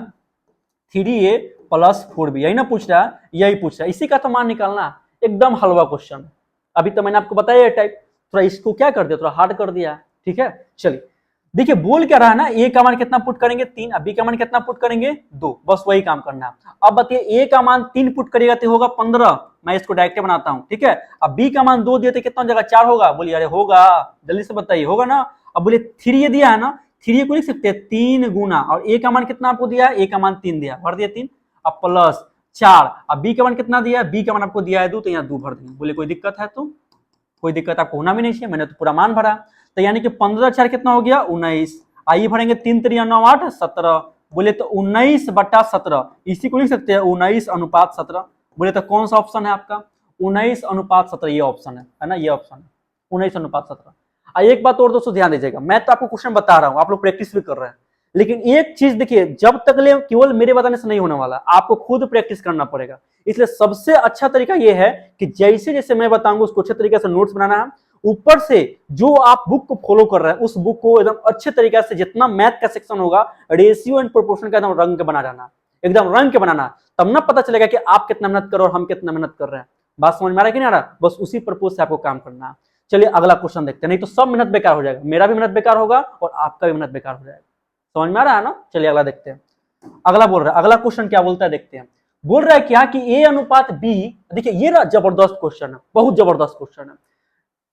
3A + 4B, यही ना पूछ रहा है, यही पूछ रहा है। इसी का तो मान निकालना, एकदम हलवा क्वेश्चन। अभी तो मैंने आपको बताया टाइप, थोड़ा इसको क्या कर दिया, थोड़ा हार्ड कर दिया। ठीक है, चलिए देखिए बोल क्या रहा है ना, ए का मान कितना पुट करेंगे 3, अब बी का मान कितना पुट करेंगे 2, बस वही काम करना है। अब बताइए ए का मान 3 पुट करिएगा तो होगा 15, मैं इसको डायरेक्ट बनाता हूं। ठीक है, अब बी का मान 2 दिए तो कितना जगह 4 होगा? बोलिए अरे होगा, जल्दी से बताइए, होगा ना। अब बोलिए 3 ये दिया है ना, 3 को लिख सकते हैं 3 गुना, और ए का मान कितना आपको दिया है? ए का मान 3 दिया, भर दिया 3, अब प्लस 4, अब बी का मान कितना दिया है? बी का मान आपको दिया है 2, तो यहाँ 2 भर देंगे। बोले कोई दिक्कत है? तो कोई दिक्कत आपको होना भी नहीं चाहिए, मैंने तो पूरा मान भरा। तो यानी कि 15 4 कितना हो गया 19, आइए भरेंगे 3 3 9 8 17, बोले तो 19/17, इसी को लिख सकते हैं 19:17। बोले तो कौन सा ऑप्शन है आपका? 19:17, ये ऑप्शन है ना, ये ऑप्शन है 19:17। एक बात और दोस्तों ध्यान दीजिएगा, मैं तो आपको क्वेश्चन बता रहा हूँ, आप लोग प्रैक्टिस भी कर रहे हैं, लेकिन एक चीज देखिए, जब तक ले केवल मेरे बताने से नहीं होने वाला, आपको खुद प्रैक्टिस करना पड़ेगा। इसलिए सबसे अच्छा तरीका यह है कि जैसे जैसे मैं बताऊंगा उसको अच्छे तरीके से नोट्स बनाना है। ऊपर से जो आप बुक को फॉलो कर रहे हैं उस बुक को एकदम अच्छे तरीके से, जितना मैथ का सेक्शन होगा रेशियो एंड प्रोपोर्शन का एकदम रंग के बना जाना, एकदम रंग के बनाना, तब ना पता चलेगा कि आप कितना मेहनत कर रहे हो और हम कितना मेहनत कर रहे हैं। बात समझ में आ रहा है कि नहीं आ रहा? बस उसी पर्पज से आपको काम करना है। चलिए अगला क्वेश्चन देखते हैं, नहीं तो सब मेहनत बेकार हो जाएगा, मेरा भी मेहनत बेकार होगा और आपका भी मेहनत बेकार हो जाएगा। समझ में आ रहा है ना? चलिए अगला देखते हैं। अगला बोल रहा है, अगला क्वेश्चन क्या बोलता है देखते हैं। बोल रहा है क्या कि A अनुपात B, देखिए ये जबरदस्त क्वेश्चन है, बहुत जबरदस्त क्वेश्चन है।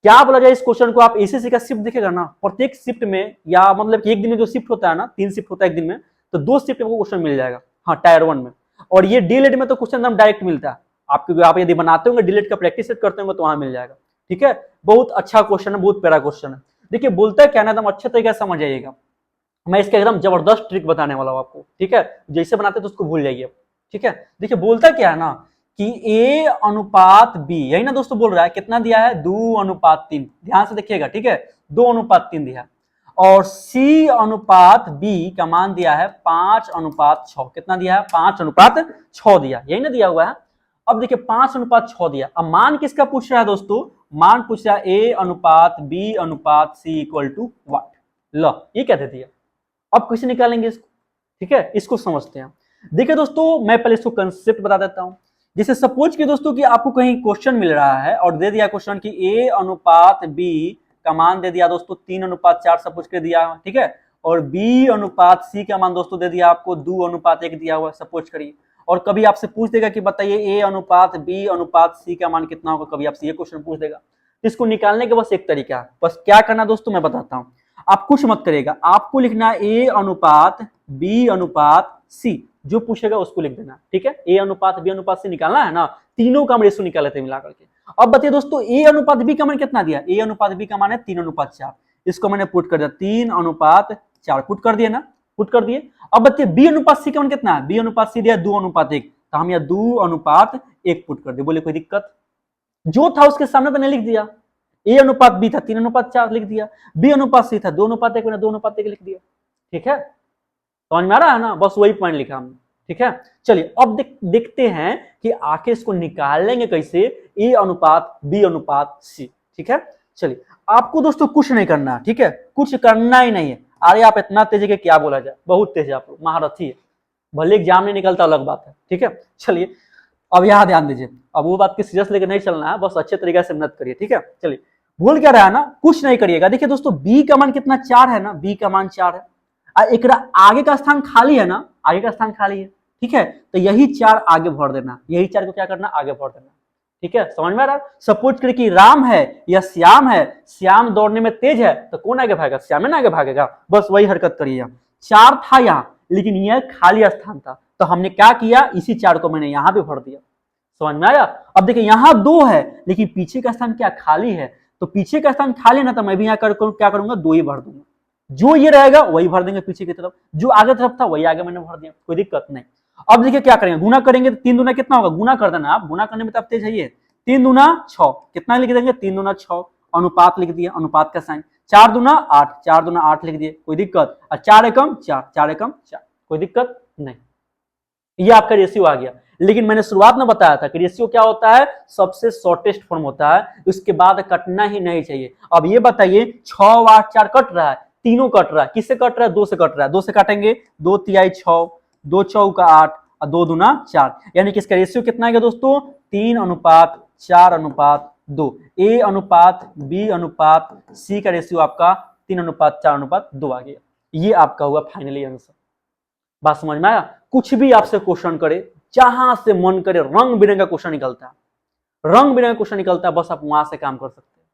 क्या बोला जाए इस क्वेश्चन को? आप एसएससी का शिफ्ट दिखेगा ना, प्रत्येक शिफ्ट में, या मतलब कि एक दिन में जो शिफ्ट होता है ना, 3 शिफ्ट होता है एक दिन में, तो 2 शिफ्ट में क्वेश्चन मिल जाएगा। हाँ, टायर 1 में। और ये डीलेट में तो क्वेश्चन एकदम डायरेक्ट मिलता है आपको, आप यदि बनाते होंगे डिलीट का प्रैक्टिस करते होंगे तो वहां मिल जाएगा। ठीक है, बहुत अच्छा क्वेश्चन है, बहुत प्यारा क्वेश्चन है। देखिए बोलता है क्या ना, एकदम अच्छे तरीके से समझ जाइएगा, मैं इसका एकदम जबरदस्त ट्रिक बताने वाला हूं आपको। ठीक है, जैसे बनाते तो उसको भूल जाइए। ठीक है, देखिए बोलता क्या है ना कि A अनुपात B, यही ना दोस्तों बोल रहा है, कितना दिया है 2:3, ध्यान से देखिएगा। ठीक है, 2:3 दिया, और C अनुपात B का मान दिया है 5:6, कितना दिया है 5:6 दिया, यही ना दिया हुआ है। अब देखिए 5:6 दिया, अब मान किसका पूछ रहा है दोस्तों? मान पूछ रहा है A अनुपात B अनुपात C इक्वल टू व्हाट। लो ये क्या दे दिया, अब कैसे निकालेंगे इसको? ठीक है, इसको समझते हैं। देखिए दोस्तों, मैं पहले इसको कंसेप्ट बता देता हूं। जैसे सपोज कि दोस्तों कि आपको कहीं क्वेश्चन मिल रहा है और दे दिया क्वेश्चन कि A अनुपात B का मान दे दिया दोस्तों 3:4 सपोज के दिया, ठीक है, और B अनुपात C का मान दोस्तों दे दिया आपको 2:1 दिया हुआ सपोज करिए। और कभी आपसे पूछ देगा कि बताइए A अनुपात B अनुपात C का मान कितना होगा, कभी आपसे ये क्वेश्चन पूछ देगा। इसको निकालने का बस एक तरीका है, बस क्या करना दोस्तों मैं बताता हूं। आप कुछ मत करिएगा, आपको लिखना A अनुपात B अनुपात C, जो पूछेगा उसको लिख देना। ठीक है, A अनुपात B अनुपात C निकालना है ना, तीनों का हम रेशो निकाल लेते हैं मिला करके। अब बताइए दोस्तों A अनुपात B का मान कितना दिया? A अनुपात B का मान है 3:4, इसको मैंने पुट कर दिया 3:4 पुट कर दिए ना, पुट कर दिए। अब बताइए B अनुपात C का मान कितना है? B अनुपात C दिया 2:1, तो हम यहाँ 2:1 पुट कर दिए। बोले कोई दिक्कत? जो था उसके सामने मैंने लिख दिया, A अनुपात B था 3:4 लिख दिया, B अनुपात C था 2:1 मैंने 2:1 लिख दिया। ठीक है, समझ में आ रहा है ना? बस वही पॉइंट लिखा हमने। ठीक है, चलिए अब देखते हैं कि आखिर इसको निकालेंगे कैसे, A अनुपात B अनुपात C। ठीक है, चलिए आपको दोस्तों कुछ नहीं करना, ठीक है, कुछ करना ही नहीं है। अरे आप इतना तेज है कि क्या बोला जाए, बहुत तेज है आप लोग, महारथी है, भले एग्जाम नहीं निकलता अलग बात है। ठीक है, चलिए अब यहाँ ध्यान दीजिए, अब वो बात की सीरियस लेकर नहीं चलना है, बस अच्छे तरीके से मेहनत करिए। ठीक है, चलिए भूल क्या रहा है ना, कुछ नहीं करिएगा। देखिए दोस्तों बी का मान कितना 4 है ना, बी का मान 4 है और एक आगे का स्थान खाली है ना, आगे का स्थान खाली है, ठीक है, तो यही 4 आगे भर देना, यही 4 को क्या करना, आगे भर देना, ठीक है, समझ में आ रहा है। सपोज करिए कि राम है या श्याम है, श्याम दौड़ने में तेज है तो कौन आगे भागेगा, श्याम ना आगे भागेगा, बस वही हरकत करिए। 4 था यहाँ लेकिन यह खाली स्थान था, तो हमने क्या किया, इसी 4 को मैंने यहाँ पे भर दिया, समझ में आया। अब देखिए यहाँ 2 है लेकिन पीछे का स्थान क्या खाली है, तो पीछे का स्थान खाली ना, तो मैं भी यहाँ क्या करूंगा, 2 ही भर दूंगा, जो ये रहेगा वही भर देंगे पीछे की तरफ, जो आगे तरफ था वही आगे मैंने भर दिया, कोई दिक्कत नहीं। अब देखिए क्या करेंगे, गुना करेंगे तो 3 दूना कितना होगा, गुना कर देना, आप गुना करने में तो आप तेज है। 3 दूना 6, कितना लिख देंगे, 3 दूना 6, अनुपात लिख दिया, अनुपात का साइन, 4 दूना 8, 4 दूना 8 लिख दिए, कोई दिक्कत, और 4 एकम 4, 4 एकम 4, कोई दिक्कत नहीं, ये आपका रेशियो आ गया। लेकिन मैंने शुरुआत में बताया था कि रेशियो क्या होता है, सबसे शॉर्टेस्ट फॉर्म होता है, उसके बाद कटना ही नहीं चाहिए। अब ये बताइए 6 8 4 कट रहा है, तीनों कट रहा है, किससे कट रहा है, 2 से कट रहा है, 2 से काटेंगे, 2 तिहाई 6, 2 चौका 8 और 2 दूना 4, यानी कि इसका रेशियो कितना आएगा दोस्तों, 3:4:2, ए अनुपात बी अनुपात सी का रेशियो आपका 3:4:2 आ गया। ये आपका हुआ फाइनली आंसर। बात समझ में आया। कुछ भी आपसे क्वेश्चन करे, जहां से मन करे, रंग बिरंगा क्वेश्चन निकलता है, रंग बिरंगा क्वेश्चन निकलता है, बस आप वहां से काम कर सकते हैं।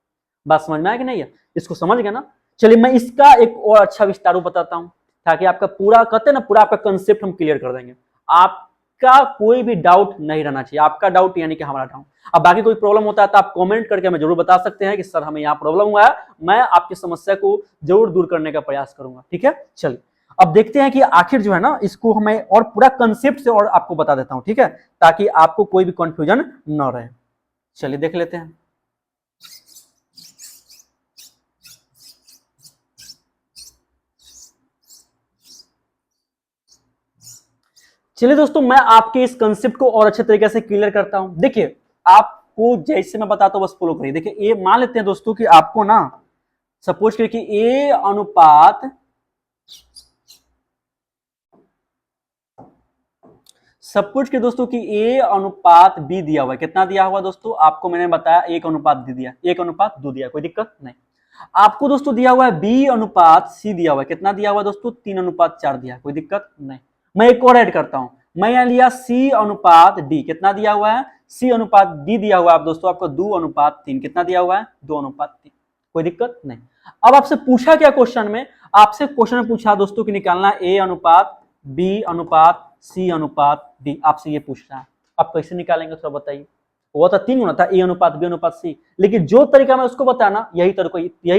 बात समझ में आया कि नहीं है, इसको समझ गए ना। चलिए मैं इसका एक और अच्छा विस्तार बताता हूं, ताकि आपका पूरा कहते हैं ना, पूरा आपका कंसेप्ट हम क्लियर कर देंगे, आपका कोई भी डाउट नहीं रहना चाहिए, आपका डाउट यानी कि हमारा डाउट। अब बाकी कोई प्रॉब्लम होता है तो आप कमेंट करके हमें जरूर बता सकते हैं कि सर हमें यहाँ प्रॉब्लम हुआ है, मैं आपकी समस्या को जरूर दूर करने का प्रयास करूंगा, ठीक है। चलिए अब देखते हैं कि आखिर जो है ना, इसको हमें और पूरा कंसेप्ट से और आपको बता देता हूं, ठीक है, ताकि आपको कोई भी कंफ्यूजन न रहे। चलिए देख लेते हैं। चलिए दोस्तों मैं आपके इस कंसेप्ट को और अच्छे तरीके से क्लियर करता हूं। देखिए आपको जैसे मैं बताता हूं बस फॉलो करिए। देखिए ये मान लेते हैं दोस्तों कि आपको ना सपोज करिए कि ए अनुपात सपोज के दोस्तों कि ए अनुपात बी दिया हुआ है, कितना दिया हुआ दोस्तों, आपको मैंने बताया 1:2 दिया, 1:2 दिया, कोई दिक्कत नहीं। आपको दोस्तों दिया हुआ है बी अनुपात सी दिया हुआ है, कितना दिया हुआ दोस्तों, 3:4 दिया, कोई दिक्कत नहीं। मैं एक और ऐड करता हूं, मैं यहां लिया सी अनुपात डी, कितना दिया हुआ है, सी अनुपात डी दिया हुआ है आप दोस्तों, आपको 2:3, कितना दिया हुआ है, 2:3, कोई दिक्कत नहीं। अब आपसे पूछा क्या क्वेश्चन में, आपसे क्वेश्चन में पूछा दोस्तों कि निकालना ए अनुपात बी अनुपात सी अनुपात डी, आपसे ये पूछ रहा है, आप कैसे निकालेंगे थोड़ा बताइए। वो तो 3 गुना था, ए अनुपात बी अनुपात सी, लेकिन जो तरीका मैं उसको बताया ना, यही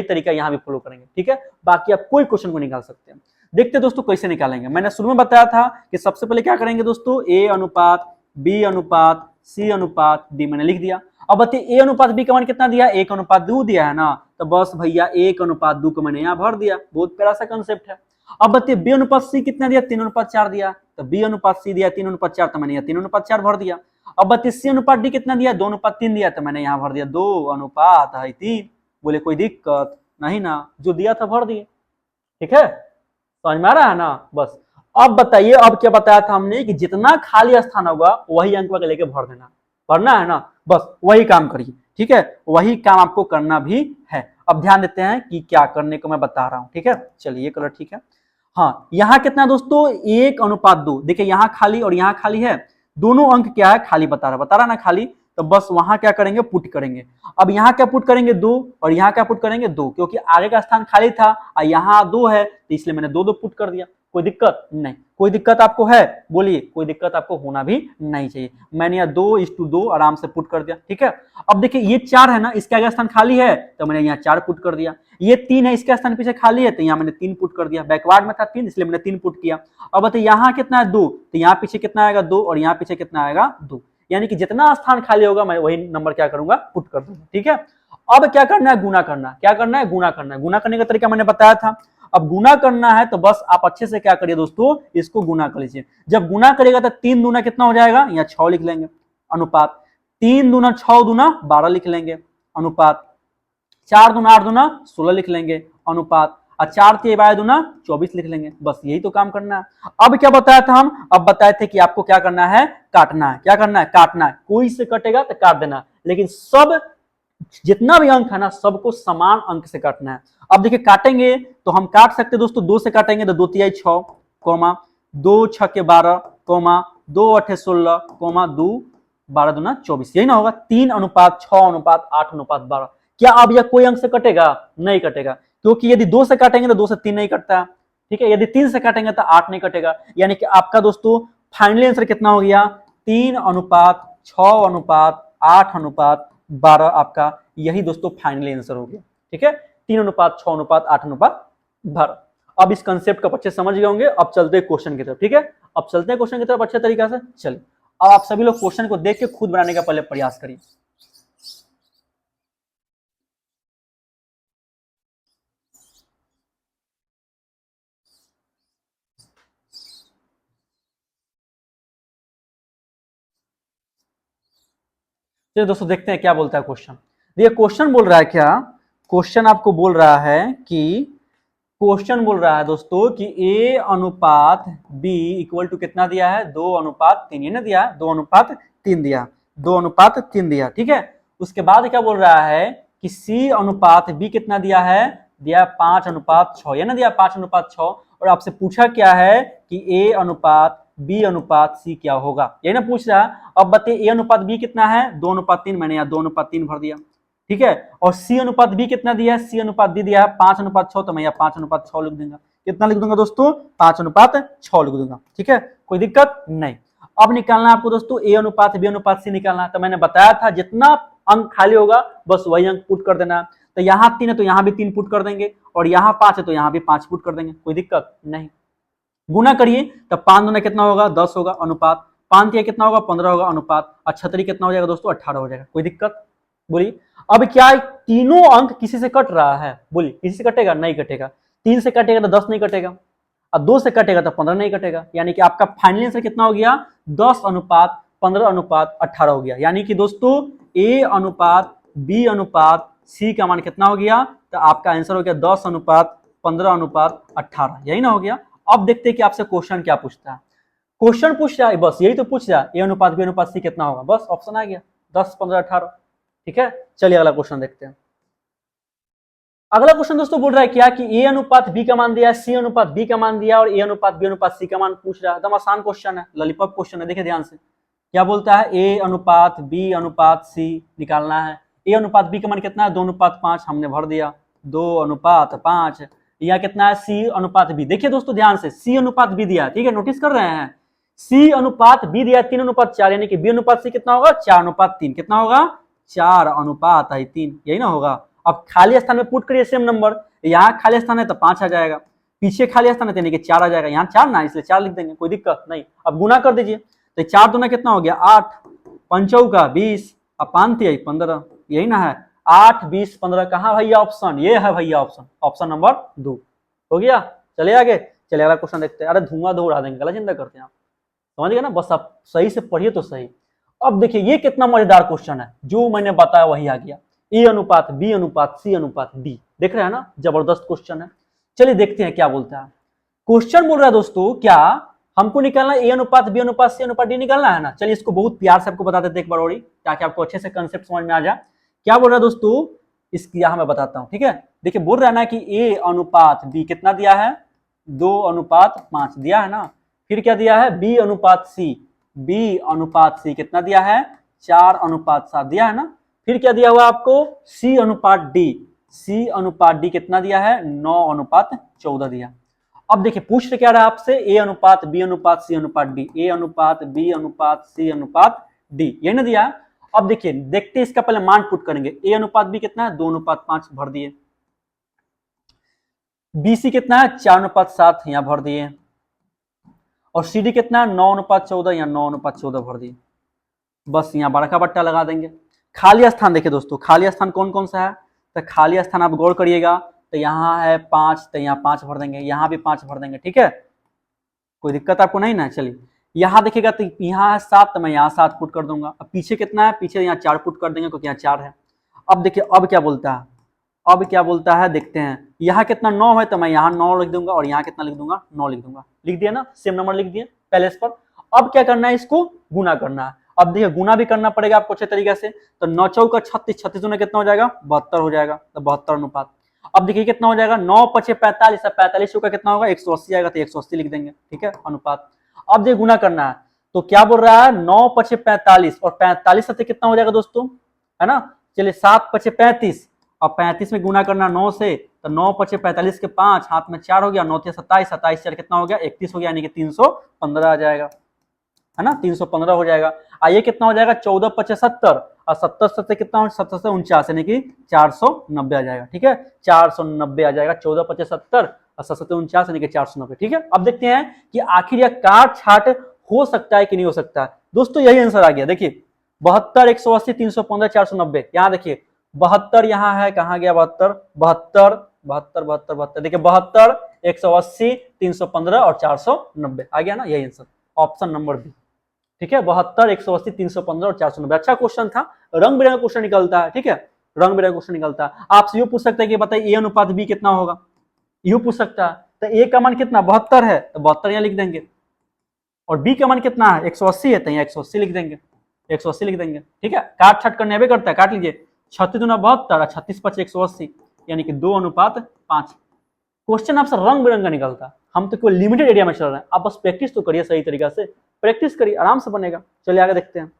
तरीका यहाँ भी फॉलो करेंगे, ठीक है। बाकी आप कोई क्वेश्चन को निकाल सकते हैं। देखते दोस्तों कैसे निकालेंगे। मैंने शुरू में बताया था कि सबसे पहले क्या करेंगे दोस्तों, ए अनुपात बी अनुपात सी अनुपात डी मैंने लिख दिया। अब बताइए ए अनुपात बी का मान कितना दिया, 1:2 दिया है ना, तो बस भैया 1:2 को मैंने यहाँ भर दिया, बहुत प्यारा सा कंसेप्ट है। अब बताइए बी अनुपात सी कितना दिया, 3:4 दिया, तो बी अनुपात सी दिया 3:4, तो मैंने यहाँ 3:4 भर दिया। अब बताइए सी अनुपात डी कितना दिया, 2:3 दिया, तो मैंने यहाँ भर दिया 2:3। बोले कोई दिक्कत नहीं ना, जो दिया था भर दिए, ठीक है, समझ में आ रहा है ना। बस अब बताइए, अब क्या बताया था हमने कि जितना खाली स्थान होगा वही अंक लेके भर देना, भरना है ना, बस वही काम करिए, ठीक है, वही काम आपको करना भी है। अब ध्यान देते हैं कि क्या करने को मैं बता रहा हूं, ठीक है। चलिए ये कलर ठीक है। हाँ यहाँ कितना दोस्तों, 1:2, देखिए यहाँ खाली और यहाँ खाली है, दोनों अंक क्या है, खाली बता रहा ना खाली, तो बस वहां क्या करेंगे, पुट करेंगे। अब यहाँ क्या पुट करेंगे, 2, और यहाँ क्या पुट करेंगे, 2, क्योंकि आगे का स्थान खाली था और यहाँ 2 है, तो इसलिए मैंने 2 पुट कर दिया, कोई दिक्कत नहीं। कोई दिक्कत आपको है, बोलिए, कोई दिक्कत आपको होना भी नहीं चाहिए। मैंने यहाँ 2:2 आराम से पुट कर दिया, ठीक है। अब देखिए ये 4 है ना, इसके आगे स्थान खाली है, तो मैंने यहाँ 4 पुट कर दिया। ये 3 है, इसका स्थान पीछे खाली है, तो यहाँ मैंने 3 पुट कर दिया, बैकवर्ड में था 3 इसलिए मैंने 3 पुट किया। अब बताइए यहाँ कितना है, 2, तो यहाँ पीछे कितना आएगा, 2, और यहाँ पीछे कितना आएगा, 2, यानी कि जितना स्थान खाली होगा मैं वही नंबर क्या करूंगा, पुट कर दूंगा, ठीक है। अब क्या करना है, गुना करना, क्या करना है, गुना करना है। गुना करने का तरीका मैंने बताया था। अब गुना करना है तो बस आप अच्छे से क्या करिए दोस्तों, इसको गुना कर लीजिए। जब गुना करेगा तो 3 दूना कितना हो जाएगा, यहाँ 6 लिख लेंगे, अनुपात 3 दूना 6 दूना 12 लिख लेंगे, अनुपात 4 दूना 8 दूना 16 लिख लेंगे, अनुपात, और 4 3 12 दूना 24 लिख लेंगे। बस यही तो काम करना है। अब क्या बताया था हम, अब बताए थे कि आपको क्या करना है, काटना है। क्या करना है, काटना है। कोई से कटेगा तो काट देना, लेकिन सब जितना भी अंक है ना सबको समान अंक से काटना है। अब देखिए काटेंगे तो हम काट सकते हैं दोस्तों, 2 से काटेंगे तो 2 तिहाई 6, कोमा 2 छके 12, कोमा 2 अठे 16, कोमा 2 12 दूना 24, यही ना होगा। 3:6:8:8:12। क्या अब यह कोई अंक से कटेगा? नहीं कटेगा, क्योंकि यदि 2 से काटेंगे तो 2 से 3 नहीं कटता, ठीक है। यदि 3 से काटेंगे तो 8 नहीं कटेगा। यानी कि आपका दोस्तों फाइनली आंसर कितना हो गया? 3:6:8:12 आपका यही दोस्तों फाइनल आंसर हो गया, ठीक है। 3:6:8:12। अब इस कंसेप्ट को अच्छे समझ गए होंगे। अब चलते हैं क्वेश्चन की तरफ, ठीक है। अब चलते हैं क्वेश्चन की तरफ अच्छे तरीके से। चलिए अब आप सभी लोग क्वेश्चन को देख के खुद बनाने का पहले प्रयास करिए। चलिए दोस्तों देखते हैं क्या बोलता है क्वेश्चन। देखिए क्वेश्चन बोल रहा है क्या, क्वेश्चन आपको बोल रहा है कि क्वेश्चन बोल रहा है दोस्तों कि ए अनुपात बी इक्वल टू कितना दिया है? 2:3, ये ना दिया है 2:3 दिया, 2:3 दिया, ठीक है। उसके बाद क्या बोल रहा है कि सी अनुपात बी कितना दिया है? दिया 5:6, ये ना दिया 5:6। और आपसे पूछा क्या है कि ए अनुपात बी अनुपात सी क्या होगा, ये ना पूछ रहा है। अब बताइए ए अनुपात बी कितना है? 2:3, मैंने यहाँ 2:3 भर दिया, ठीक है। और सी अनुपात बी कितना दिया है? सी अनुपात बी दिया है 5:6, तो मैं यहाँ 5:6 लिख दूंगा। कितना लिख दूंगा दोस्तों? 5:6 लिख दूंगा, ठीक है। कोई दिक्कत नहीं। अब निकालना है आपको दोस्तों ए अनुपात बी अनुपात सी निकालना है। तो मैंने बताया था जितना अंक खाली होगा बस वही अंक पुट कर देना। तो यहाँ 3 है तो यहाँ भी 3 पुट कर देंगे, और यहाँ 5 है तो यहाँ भी 5 पुट कर देंगे, कोई दिक्कत नहीं। गुना करिए तो 5 दूना कितना होगा? 10 होगा, अनुपात 5 तिया कितना होगा? 15 होगा, अनुपात 78 कितना हो जाएगा दोस्तों? 18 हो जाएगा, कोई दिक्कत? बोलिए अब क्या तीनों अंक किसी से कट रहा है? बोलिए किसी से कटेगा? नहीं कटेगा। 3 से कटेगा तो 10 नहीं कटेगा, और 2 से कटेगा तो 15 नहीं कटेगा। यानी कि आपका फाइनल आंसर कितना हो गया? 10:15:18 हो गया। यानी कि दोस्तों ए अनुपात बी अनुपात सी का मान कितना हो गया? तो आपका आंसर हो गया 10:15:18, यही ना हो गया। अब देखते हैं कि आपसे क्वेश्चन क्या पूछता है। क्वेश्चन पूछ रहा है बस यही तो पूछ रहा है, ए अनुपात बी अनुपात सी कितना होगा, बस ऑप्शन आ गया 10:15:18, ठीक है। चलिए अगला क्वेश्चन देखते हैं। अगला क्वेश्चन दोस्तों बोल रहा है क्या कि ए अनुपात बी का मान दिया है, सी अनुपात बी का मान दिया और ए अनुपात बी अनुपात सी का मान पूछ रहा है। एकदम आसान क्वेश्चन है, लॉलीपॉप क्वेश्चन है। देखिए ध्यान से क्या बोलता है, ए अनुपात बी अनुपात सी निकालना है। ए अनुपात बी का मान कितना है? 2:5, हमने भर दिया 2:5। यहाँ कितना है? सी अनुपात बी। देखिए दोस्तों ध्यान से सी अनुपात बी दिया, ठीक है, नोटिस कर रहे हैं। सी अनुपात बी दिया 3:4, यानी कि बी अनुपात सी कितना होगा? 4:3। कितना होगा? 4:3, यही ना होगा। अब खाली स्थान में पुट करिए सेम नंबर, यहाँ खाली स्थान है तो 5 आ जाएगा, पीछे खाली स्थान है यानी कि 4 आ जाएगा। यहाँ 4 ना, इसलिए 4 लिख देंगे, कोई दिक्कत नहीं। अब गुना कर दीजिए तो 4 दूना कितना हो गया? 8, 5 20, अब 5 15, यही ना है। 8 20 15 कहाँ भैया ऑप्शन? ये है भैया ऑप्शन, ऑप्शन नंबर 2 हो गया। चलिए आगे, चलिए अगला क्वेश्चन देखते हैं। अरे धुआं धो उड़ा देंगे, गलत चिंता करते हैं आप, समझ गए ना, बस आप सही से पढ़िए तो सही। अब देखिए ये कितना मजेदार क्वेश्चन है, जो मैंने बताया वही आ गया। ए अनुपात बी अनुपात सी अनुपात डी, देख रहे हैं ना, जबरदस्त क्वेश्चन है। चलिए देखते हैं क्या बोलता है। क्वेश्चन बोल रहा है दोस्तों क्या हमको निकालना ए अनुपात बी अनुपात सी अनुपात डी निकालना है ना। चलिए इसको बहुत प्यार से आपको बता देते एक बार और, ताकि आपको अच्छे से कंसेप्ट समझ में आ जाए। क्या बोल रहा है दोस्तों, इसकी यहां मैं बताता हूं, ठीक है। देखिए बोल रहा है ना कि ए अनुपात बी कितना दिया है? 2:5 दिया है ना। फिर क्या दिया है? बी अनुपात सी, बी अनुपात सी कितना दिया है? 4:7 दिया है ना। फिर क्या दिया हुआ आपको? सी अनुपात डी, सी अनुपात डी कितना दिया है? 9:14 दिया। अब देखिए पूछ क्या रहा है आपसे, ए अनुपात बी अनुपात सी अनुपात डी, ए अनुपात बी अनुपात सी अनुपात डी, ये ना दिया। अब देखिए देखते इसका पहले मान पुट करेंगे। ए अनुपात बी कितना है? 2:5 भर दिए। बीसी कितना है? 4:7 यहां भर दिए। और सी डी कितना है? 9:14, या 9:14 भर दिए। बस यहाँ बड़का बट्टा लगा देंगे। खाली स्थान देखिए दोस्तों, खाली स्थान कौन कौन सा है? तो खाली स्थान आप गौर करिएगा, तो यहाँ है 5, तो यहाँ 5 भर देंगे, यहाँ भी 5 भर देंगे, ठीक है, कोई दिक्कत आपको नहीं ना। चलिए यहाँ देखिएगा तो यहाँ है 7, तो मैं यहाँ 7 पुट कर दूंगा। अब पीछे कितना है? पीछे यहाँ 4 पुट कर देंगे, क्योंकि यहाँ 4 है। अब देखिए अब क्या बोलता है, अब क्या बोलता है देखते हैं। यहाँ कितना 9 है, तो मैं यहाँ 9 लिख दूंगा, और यहाँ कितना लिख दूंगा? 9 लिख दूंगा। लिख दिया ना, सेम नंबर लिख दिए पहले इस पर। अब क्या करना है? इसको गुना करना है। अब देखिए गुना भी करना पड़ेगा आपको अच्छे तरीके से, तो 9 चौका 36, 36 में कितना हो जाएगा 72 हो जाएगा, तो 72 अनुपात। अब देखिए कितना हो जाएगा 9 पचे 45, 45 का कितना होगा 180 आएगा, तो 180 लिख देंगे, ठीक है अनुपात। अब देखिए गुना करना है, तो क्या बोल रहा है 9 पचे 45 और 45 से कितना हो जाएगा दोस्तों, है ना। चलिए 7 पचे 35, अब 35 में गुना करना 9 से, तो 9 पचे 45 के 5, हाथ में 4 हो गया, 9 27, 27 4 कितना हो गया 31 हो गया, यानी कि 315 आ जाएगा, है ना 315 हो जाएगा। ये कितना हो जाएगा 14 पचे 70 और 70 से कितना हो 70 से 49 यानी कि 490 आ जाएगा, ठीक है 490 आ जाएगा, 14 पचे 70 और 70 से 49 यानी कि 490, ठीक है। अब देखते हैं कि आखिर यह काट छाट हो सकता है कि नहीं हो सकता है। दोस्तों यही आंसर आ गया, देखिए 72 180 315 490, यहाँ देखिए 72 यहाँ है, कहाँ गया 72 72 72 72 72, देखिए 72 180 315 और 490 आ गया ना, यही आंसर ऑप्शन नंबर बी, ठीक है 72 180 315 और 490। अच्छा क्वेश्चन था, रंग बिरंगा क्वेश्चन निकलता है, ठीक है रंग बिरंगा क्वेश्चन निकलता है। आपसे ये पूछ सकते हैं कि बताइए ए अनुपात बी कितना होगा, यू पूछ सकता है। तो ए का मान कितना 72 है, तो 72 यहाँ लिख देंगे, और बी का मान कितना है 180 है, तो यहाँ 180 लिख देंगे, 180 लिख देंगे, ठीक है। काट छाट करने भी करता है, काट लीजिए 36 दूना 72 और 36 पचे 180 यानी कि 2 अनुपात 5। क्वेश्चन आपसे रंग बिरंगा निकलता है, हम तो केवल लिमिटेड एरिया में चल रहे हैं, आप बस प्रैक्टिस तो करिए सही तरीका से, प्रैक्टिस करिए आराम से बनेगा। चलिए आगे देखते हैं।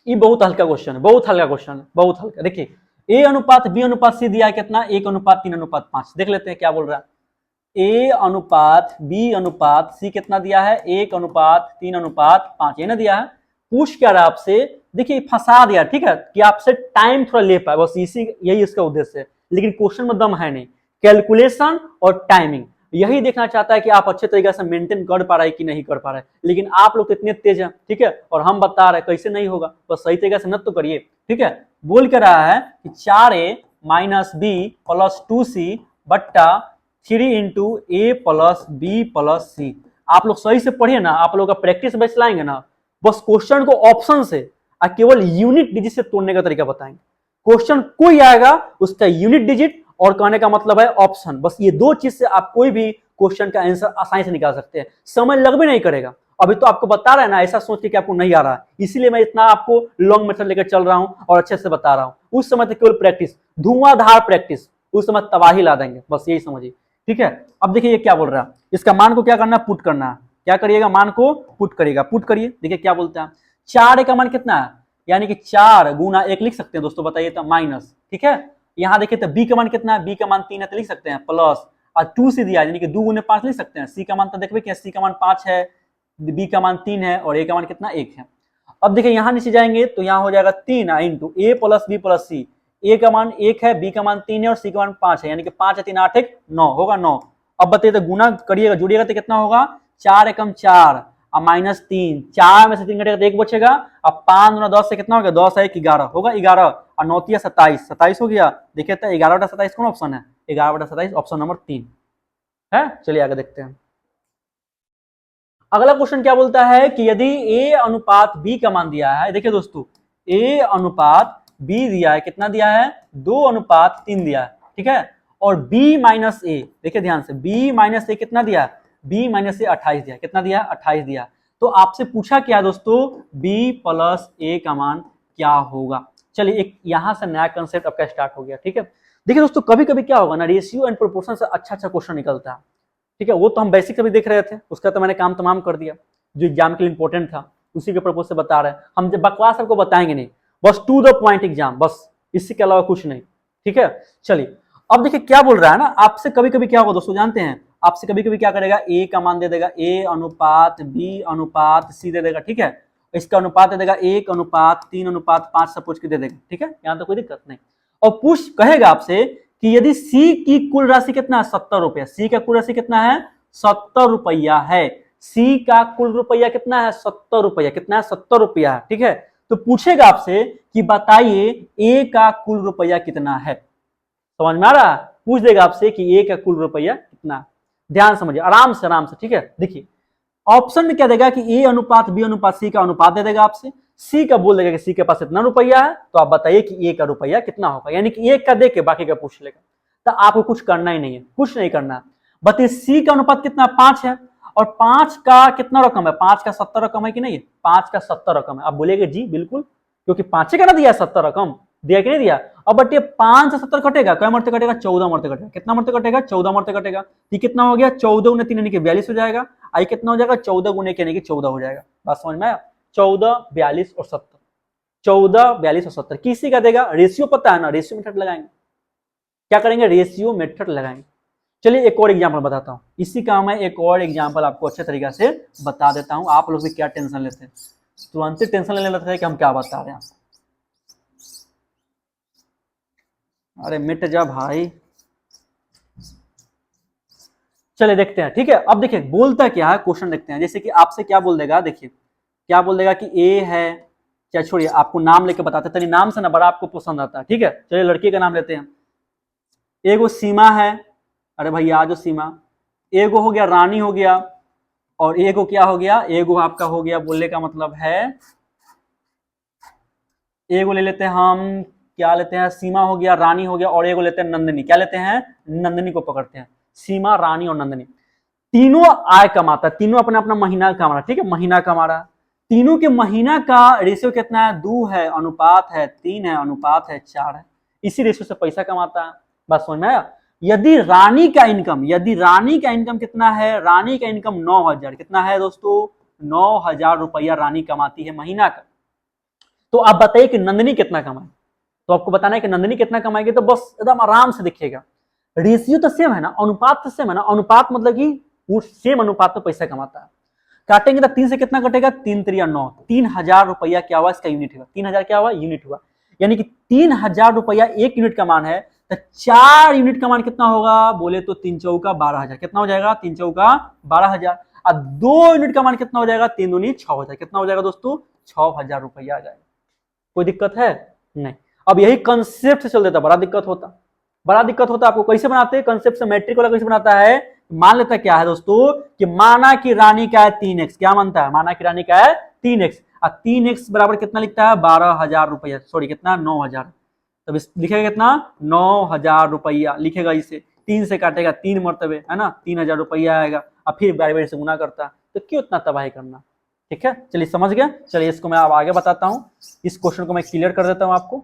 ये बहुत हल्का क्वेश्चन है, बहुत हल्का क्वेश्चन है, बहुत हल्का। देखिए ए अनुपात बी अनुपात सी दिया है कितना 1 अनुपात 3 अनुपात 5, देख लेते हैं क्या बोल रहा है। ए अनुपात बी अनुपात सी कितना दिया है 1 अनुपात 3 अनुपात 5, ये ना दिया है। पूछ क्या रहा आपसे, देखिए फंसा दिया, ठीक है कि आपसे टाइम थोड़ा ले पाए, बस इसी यही इसका उद्देश्य है, लेकिन क्वेश्चन में दम है नहीं, कैलकुलेशन और टाइमिंग यही देखना चाहता है कि आप अच्छे तरीके से मेंटेन कर पा रहे कि नहीं कर पा रहे। लेकिन आप लोग तो इतने तेज हैं, ठीक है, और हम बता रहे कैसे नहीं होगा, बस सही तरीके से न तो करिए, ठीक है। बोल के रहा है कि 4a minus B plus 2c बट्टा 3 इंटू ए प्लस बी प्लस सी। आप लोग सही से पढ़िए ना, आप लोग का प्रैक्टिस बेस लाएंगे ना, बस क्वेश्चन को ऑप्शन से केवल यूनिट डिजिट से तोड़ने का तरीका बताएंगे। क्वेश्चन कोई आएगा उसका यूनिट डिजिट और कहने का मतलब है ऑप्शन, बस ये दो चीज से आप कोई भी क्वेश्चन का आंसर आसानी से निकाल सकते हैं, समय लग भी नहीं करेगा। अभी तो आपको बता रहा है ना, ऐसा सोच के कि आपको नहीं आ रहा है, इसीलिए मैं इतना आपको लॉन्ग मेथड लेकर चल रहा हूं और अच्छे से बता रहा हूं। उस समय तो केवल प्रैक्टिस, धुआंधार प्रैक्टिस, उस समय तबाही ला देंगे, बस यही समझिए, ठीक है। अब देखिए ये क्या बोल रहा है, इसका मान को क्या करना है पुट करना है, क्या करिएगा मान को पुट करिएगा, पुट करिए। देखिए क्या बोलते हैं 4 का मान कितना है, यानी कि 4 गुना 1 लिख सकते हैं दोस्तों, बताइए तो माइनस, ठीक है। यहाँ देखिए तो बी का मान कितना है, बी का मान 3 है तो लिख सकते हैं प्लस, और 2 से दिया यानी कि 2 गुने 5 लिख सकते हैं। सी का मान तो देखिए क्या, सी का मान 5 है, बी का मान 3 है और ए का मान कितना 1 है। अब देखिए यहाँ नीचे जाएंगे तो यहाँ हो जाएगा 3 इंटू ए प्लस बी प्लस सी, ए का मान 1 है, बी का मान 3 है और सी का मान 5 है, यानी कि 5 है 3 8 1 9 होगा 9। अब बताइए तो गुना करिएगा जोड़िएगा तो कितना होगा 4 एकम 4 और माइनस 3, 4 में से 3 घटेगा तो 1 बचेगा, अब 5 गुना 10 से कितना हो गया 10 है 11 होगा 11 और 9 तिया 27, 27 हो गया। देखिए तो 11/27 कौन ऑप्शन है, 11/27 ऑप्शन नंबर 3 है। चलिए आगे देखते हैं। अगला क्वेश्चन क्या बोलता है कि यदि ए अनुपात बी का मान दिया है, देखिए दोस्तों ए अनुपात बी दिया है, कितना दिया है 2 अनुपात 3 दिया है, ठीक है, और b माइनस ए, देखिए ध्यान से b माइनस ए कितना दिया, b माइनस ए 28 दिया, कितना दिया 28 दिया। तो आपसे पूछा क्या दोस्तों b प्लस ए का मान क्या होगा। चलिए एक यहां से नया कंसेप्ट आपका स्टार्ट हो गया, ठीक है। देखिए दोस्तों कभी कभी क्या होगा ना, रेशियो एंड प्रोपोर्शन से अच्छा अच्छा क्वेश्चन निकलता है, ठीक है। वो तो हम बेसिक अभी देख रहे थे, उसका तो मैंने काम तमाम कर दिया, जो एग्जाम के लिए इंपॉर्टेंट था उसी के पर्पज से बता रहे हैं हम, जब बकवास आपको बताएंगे नहीं, बस टू द पॉइंट एग्जाम, बस इससे के अलावा कुछ नहीं, ठीक है। चलिए अब देखिए क्या बोल रहा है ना, आपसे कभी कभी क्या होगा दोस्तों जानते हैं, आपसे कभी कभी क्या करेगा ए का मान दे देगा ए अनुपात बी अनुपात सी दे देगा, ठीक है, इसका अनुपात दे देगा 1 अनुपात 3 अनुपात 5 सब पूछ के दे देगा, ठीक है, यहाँ तो कोई दिक्कत नहीं। और पूछ कहेगा आपसे कि यदि सी की कुल राशि कितना है 70 रुपया, सी का कुल राशि कितना है 70 रुपया है, सी का कुल रुपया कितना है 70 रुपया, कितना है 70 रुपया है, ठीक है। तो पूछेगा आपसे कि बताइए ए का कुल रुपया कितना है, समझ में आ रहा है, पूछ देगा आपसे कि ए का कुल रुपया कितना। ध्यान समझिए आराम से, ठीक है। देखिए ऑप्शन में क्या देगा कि ए अनुपात बी अनुपात सी का अनुपात दे देगा आपसे, सी का बोल देगा कि सी के पास इतना रुपया है, तो आप बताइए कि ए का रुपया कितना होगा, यानी कि एक का दे के बाकी का पूछ लेगा। तो आपको कुछ करना ही नहीं है, कुछ नहीं करना। बताइए सी का अनुपात कितना 5 है और 5 का कितना रकम है, 5 का 70 रकम है कि नहीं, 5 का 70 रकम है। आप बोलेगे जी बिल्कुल, क्योंकि 5 का ना दिया 70 रकम, दिया कि नहीं दिया। अब बट ये 5 से 70 कटेगा, क्या मरते कटेगा, 14 मरते कटेगा। कितना मरते कटेगा, 14 मरते कटेगा। ये कितना हो गया, 14 गुने 3 यानी कि 42 हो जाएगा। आई कितना हो जाएगा, 14 गुने यानी कि 14 हो जाएगा। बात समझ में आया, 14, 42 और 70, 14, 42 और 70 किसी का देगा। रेशियो पता है ना, रेशियो मेथड लगाएंगे। क्या करेंगे, रेशियो मेथड लगाएंगे। चलिए एक और एग्जाम्पल बताता हूँ, इसी का मैं एक और एग्जाम्पल आपको अच्छे तरीके से बता देता हूँ। आप लोग भी क्या टेंशन लेते हैं, तुरंत ही टेंशन लेने लगते हैं कि हम क्या बता रहे हैं। अरे मिट जा भाई, चलिए देखते हैं। ठीक है, अब देखिए बोलता क्या है, क्वेश्चन देखते हैं। जैसे कि आपसे क्या बोल देगा, देखिए क्या बोल देगा कि ए है, क्या छोड़िए आपको नाम लेके बताते, तनी नाम से ना बड़ा आपको पसंद आता है। ठीक है, चलिए लड़की का नाम लेते हैं। एगो सीमा है, अरे भैया जो सीमा, एगो हो गया रानी हो गया, और एगो क्या हो गया, एगो आपका हो गया, बोलने का मतलब है एगो ले लेते हैं हम, क्या लेते हैं, सीमा हो गया, रानी हो गया, और एगो लेते हैं नंदिनी। क्या लेते हैं, नंदिनी को पकड़ते हैं। सीमा, रानी और नंदिनी तीनों आय कमाता है, तीनों अपना अपना महीना कमा रहा है। ठीक है, महीना कमा रहा है। तीनों के महीना का रेशियो कितना है, 2 है, अनुपात है 3 है, अनुपात है 4 है। इसी रेशियो से पैसा कमाता है। बात समझ में आया। यदि रानी का इनकम, यदि रानी का इनकम कितना है, रानी का इनकम 9,000 कितना है दोस्तों, 9,000 रुपया रानी कमाती है महीना का। तो आप बताइए कि नंदिनी कितना कमाए। तो आपको बताना है कि नंदिनी कितना कमाएगी, तो बस एकदम आराम से दिखेगा। रेशियो तो सेम है ना, अनुपात तो सेम है ना। अनुपात मतलब कि वो सेम अनुपात में पैसा कमाता है। काटेंगे तो 3 से कितना कटेगा, 3 3 9, 3,000 रुपया क्या हुआ, इसका यूनिट हुआ। 3,000 क्या हुआ, यूनिट हुआ। यानी कि 3,000 रुपया एक यूनिट का मान है, तो 4 यूनिट का मान कितना होगा, बोले तो 3 चौका 12,000 कितना हो जाएगा, 3 चौका 12,000। और 2 यूनिट का मान कितना हो जाएगा, 3 दूनी 6,000 कितना हो जाएगा दोस्तों, 6,000 रुपया आ जाएगा। कोई दिक्कत है नहीं। अब यही कंसेप्ट से चल देता, बड़ा दिक्कत होता, बड़ा दिक्कत होता। आपको कैसे बनाते हैं कंसेप्ट से, मैट्रिक वाला कैसे बनाता है, मान लेता क्या है दोस्तों कि माना कि रानी का है 3x, क्या मानता है, माना कि रानी का है 3x, और 3x बराबर कितना लिखता है, 12,000 रुपया, सॉरी कितना, 9,000। तब इस लिखेगा कितना, 9,000 रुपया लिखेगा। इसे 3 से काटेगा 3 मरतबे, है ना, 3,000 रुपया आएगा, और फिर बारी बारी से गुना करता है। तो क्यों इतना तबाही करना। ठीक है, चलिए समझ गया। चलिए इसको मैं अब आगे बताता हूं, इस क्वेश्चन को मैं क्लियर कर देता हूं आपको।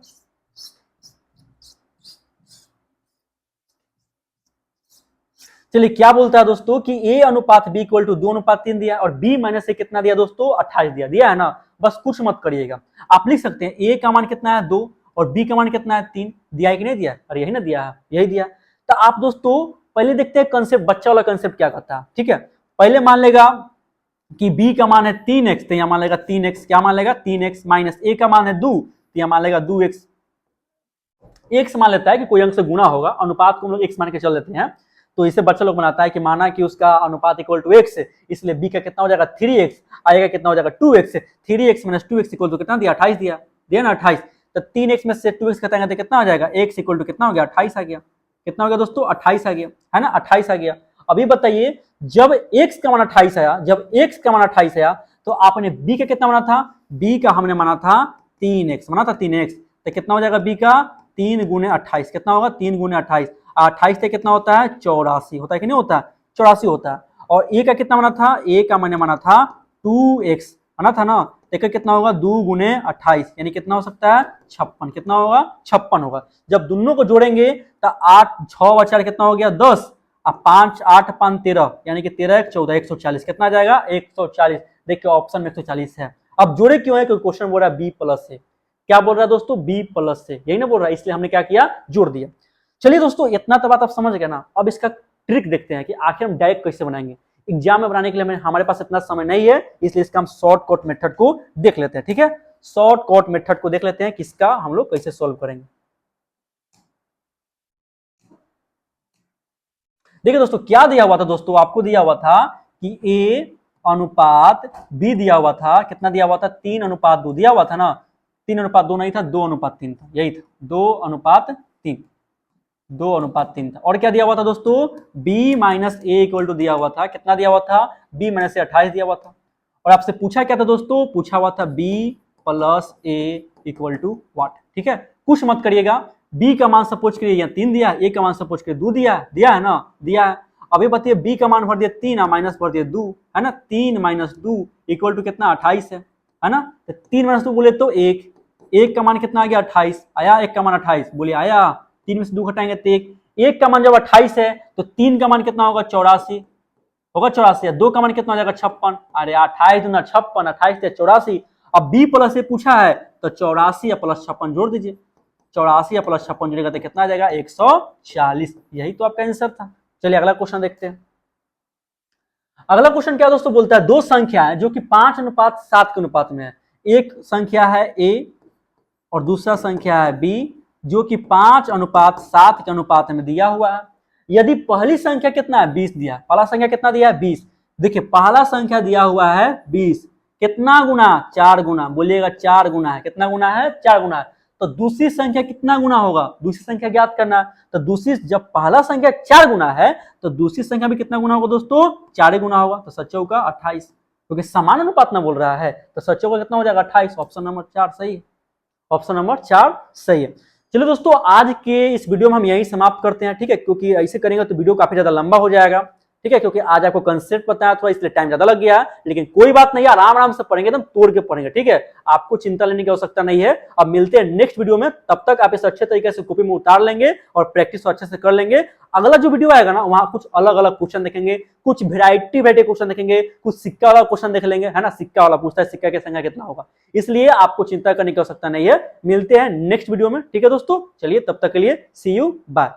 चलिए क्या बोलता है दोस्तों कि a अनुपात b इक्वल टू 2:3 दिया, और b माइनस a कितना दिया दोस्तों, 28 दिया। दिया है ना, बस कुछ मत करिएगा। आप लिख सकते हैं a का मान कितना है 2 और b का मान कितना है 3। दिया है कि नहीं दिया, अरे यही ना दिया है, यही दिया। तो आप दोस्तों पहले देखते हैं कंसेप्ट, बच्चा वाला कंसेप्ट क्या करता है। ठीक है, पहले मान लेगा कि b का मान है 3x, तो यहां मान लेगा 3x, क्या मान लेगा 3x, माइनस a का मान है 2, तो यहां मान लेगा 2x। x मान लेता है कि कोई अंक से गुना होगा, अनुपात को हम लोग x मान के चल देते हैं। तो इसे बच्चा लोग बनाता है कि माना कि उसका अनुपात इक्वल टू x है, इसलिए b का कितना हो जाएगा 3x, आएगा कितना हो जाएगा 2x। 3x minus 2x equal to कितना दिया, 28 दिया, दिया ना 28। तो 3x में से 2x घटाएंगे तो कितना हो जाएगा, x इक्वल टू कितना हो गया, 28 आ गया। कितना हो गया दोस्तों, 28 आ गया, है ना, 28 आ गया। अभी बताइए जब x का मान 28 आया, जब x का मान 28 आया, तो आपने b का कितना माना था, b का हमने माना था 3x, माना था 3x। तो कितना हो जाएगा b का 3 गुने 28, कितना होगा 3 गुने 28, 28 से कितना होता है 84 होता है कि नहीं होता है, 84 होता है। और a का कितना माना था, a का मैंने माना था 2x, माना था ना। एक कितना होगा 2 गुने 28, यानी कितना हो सकता है 56, कितना होगा 56 होगा। जब दोनों को जोड़ेंगे तो 8 6 बचा कितना हो गया 10, अब 5 8 5 13, यानी कि 13 1 14, 140 कितना आ जाएगा 140। देखिए ऑप्शन में 140 है। अब जोड़े क्यों है, क्योंकि क्वेश्चन बोल रहा है बी प्लस से। क्या बोल रहा है दोस्तों, बी प्लस से, यही ना बोल रहा है, इसलिए हमने क्या किया, जोड़ दिया। चलिए दोस्तों इतना तो बात आप समझ गए ना। अब इसका ट्रिक देखते हैं कि आखिर हम डायरेक्ट कैसे बनाएंगे। एग्जाम में बनाने के लिए हमारे पास इतना समय नहीं है, इसलिए इसका हम शॉर्टकट मेथड को देख लेते हैं। ठीक है, शॉर्टकट मेथड को देख लेते हैं किसका हम लोग कैसे सॉल्व करेंगे। देखिए दोस्तों क्या दिया हुआ था, दोस्तों आपको दिया हुआ था कि a अनुपात b दिया हुआ था, कितना दिया हुआ था 3:2 दिया हुआ था ना। 3:2 नहीं था, 2:3 था, यही था 2:3, 2:3 था। और क्या दिया हुआ था दोस्तों, b minus A equal to दिया हुआ था, कितना दिया हुआ था, b माइनस 28 दिया हुआ था। और आपसे पूछा क्या था दोस्तों, पूछा हुआ था b plus A equal to what. ठीक है, कुछ मत करिएगा, b का मान सपोज करिए 3 दिया, a का मान सपोज करिए 2 दिया, दिया है ना, दिया है। अभी बताइए बी का मान भर दिया 3 माइनस भर दिया 2, है ना, 3 माइनस 2 इक्वल टू कितना 28 है ना। तो 3 माइनस 2 बोले तो 1 का मान कितना आ गया 28 आया, 1 का मान 28 बोलिए आया। 3 में से 2 घटाएंगे तो 1 का मान जब 28 है तो 3 का मान कितना होगा 84 होगा, 84। 2 का मान कितना हो जाएगा 56, अरे 28 दूना 56, 28 से 84। अब बी प्लस से पूछा है तो 84 या प्लस 56 जोड़ दीजिए, 84 या प्लस 56 जोड़ेगा तो कितना आ जाएगा 140। यही तो आपका आंसर था। चलिए अगला क्वेश्चन देखते हैं। अगला क्वेश्चन क्या दोस्तों बोलता है, दो संख्या है जो कि 5:7 के अनुपात में है। एक संख्या है ए और दूसरा संख्या है बी जो कि 5:7 के अनुपात में दिया हुआ है। यदि पहली संख्या कितना है 20 दिया, पहला संख्या कितना दिया है 20। देखिए पहला संख्या दिया हुआ है 20, कितना गुना 4 गुना, बोलिएगा 4 गुना है, कितना गुना है 4 गुना है। तो दूसरी संख्या कितना गुना होगा, दूसरी संख्या ज्ञात करना है। तो दूसरी जब पहला संख्या 4 गुना है तो दूसरी संख्या भी कितना गुना होगा दोस्तों 4 गुना होगा। तो सच्चों का 28, क्योंकि समान अनुपात ना बोल रहा है तो सच्चों का कितना हो जाएगा 28। ऑप्शन नंबर 4 सही है, ऑप्शन नंबर 4 सही है। चलिए दोस्तों आज के इस वीडियो में हम यही समाप्त करते हैं, ठीक है, क्योंकि ऐसे करेंगे तो वीडियो काफी ज्यादा लंबा हो जाएगा, ठीक है, क्योंकि आज आपको कंसेप्ट पता है थोड़ा इसलिए टाइम ज्यादा लग गया, लेकिन कोई बात नहीं, आराम आराम से पढ़ेंगे, एकदम तोड़ के पढ़ेंगे, ठीक है, आपको चिंता लेने की आवश्यकता नहीं है। अब मिलते हैं नेक्स्ट वीडियो में, तब तक आप इसे अच्छे तरीके से कॉपी में उतार लेंगे और प्रैक्टिस अच्छे से कर लेंगे। अगला जो वीडियो आएगा ना वहां कुछ अलग अलग क्वेश्चन देखेंगे, कुछ वेराइटी क्वेश्चन देखेंगे, कुछ सिक्का वाला क्वेश्चन देख लेंगे, है ना, सिक्का वाला पूछता है सिक्का की संख्या कितना होगा, इसलिए आपको चिंता करने की आवश्यकता नहीं है। मिलते हैं नेक्स्ट वीडियो में, ठीक है दोस्तों, चलिए तब तक के लिए सी यू बाय।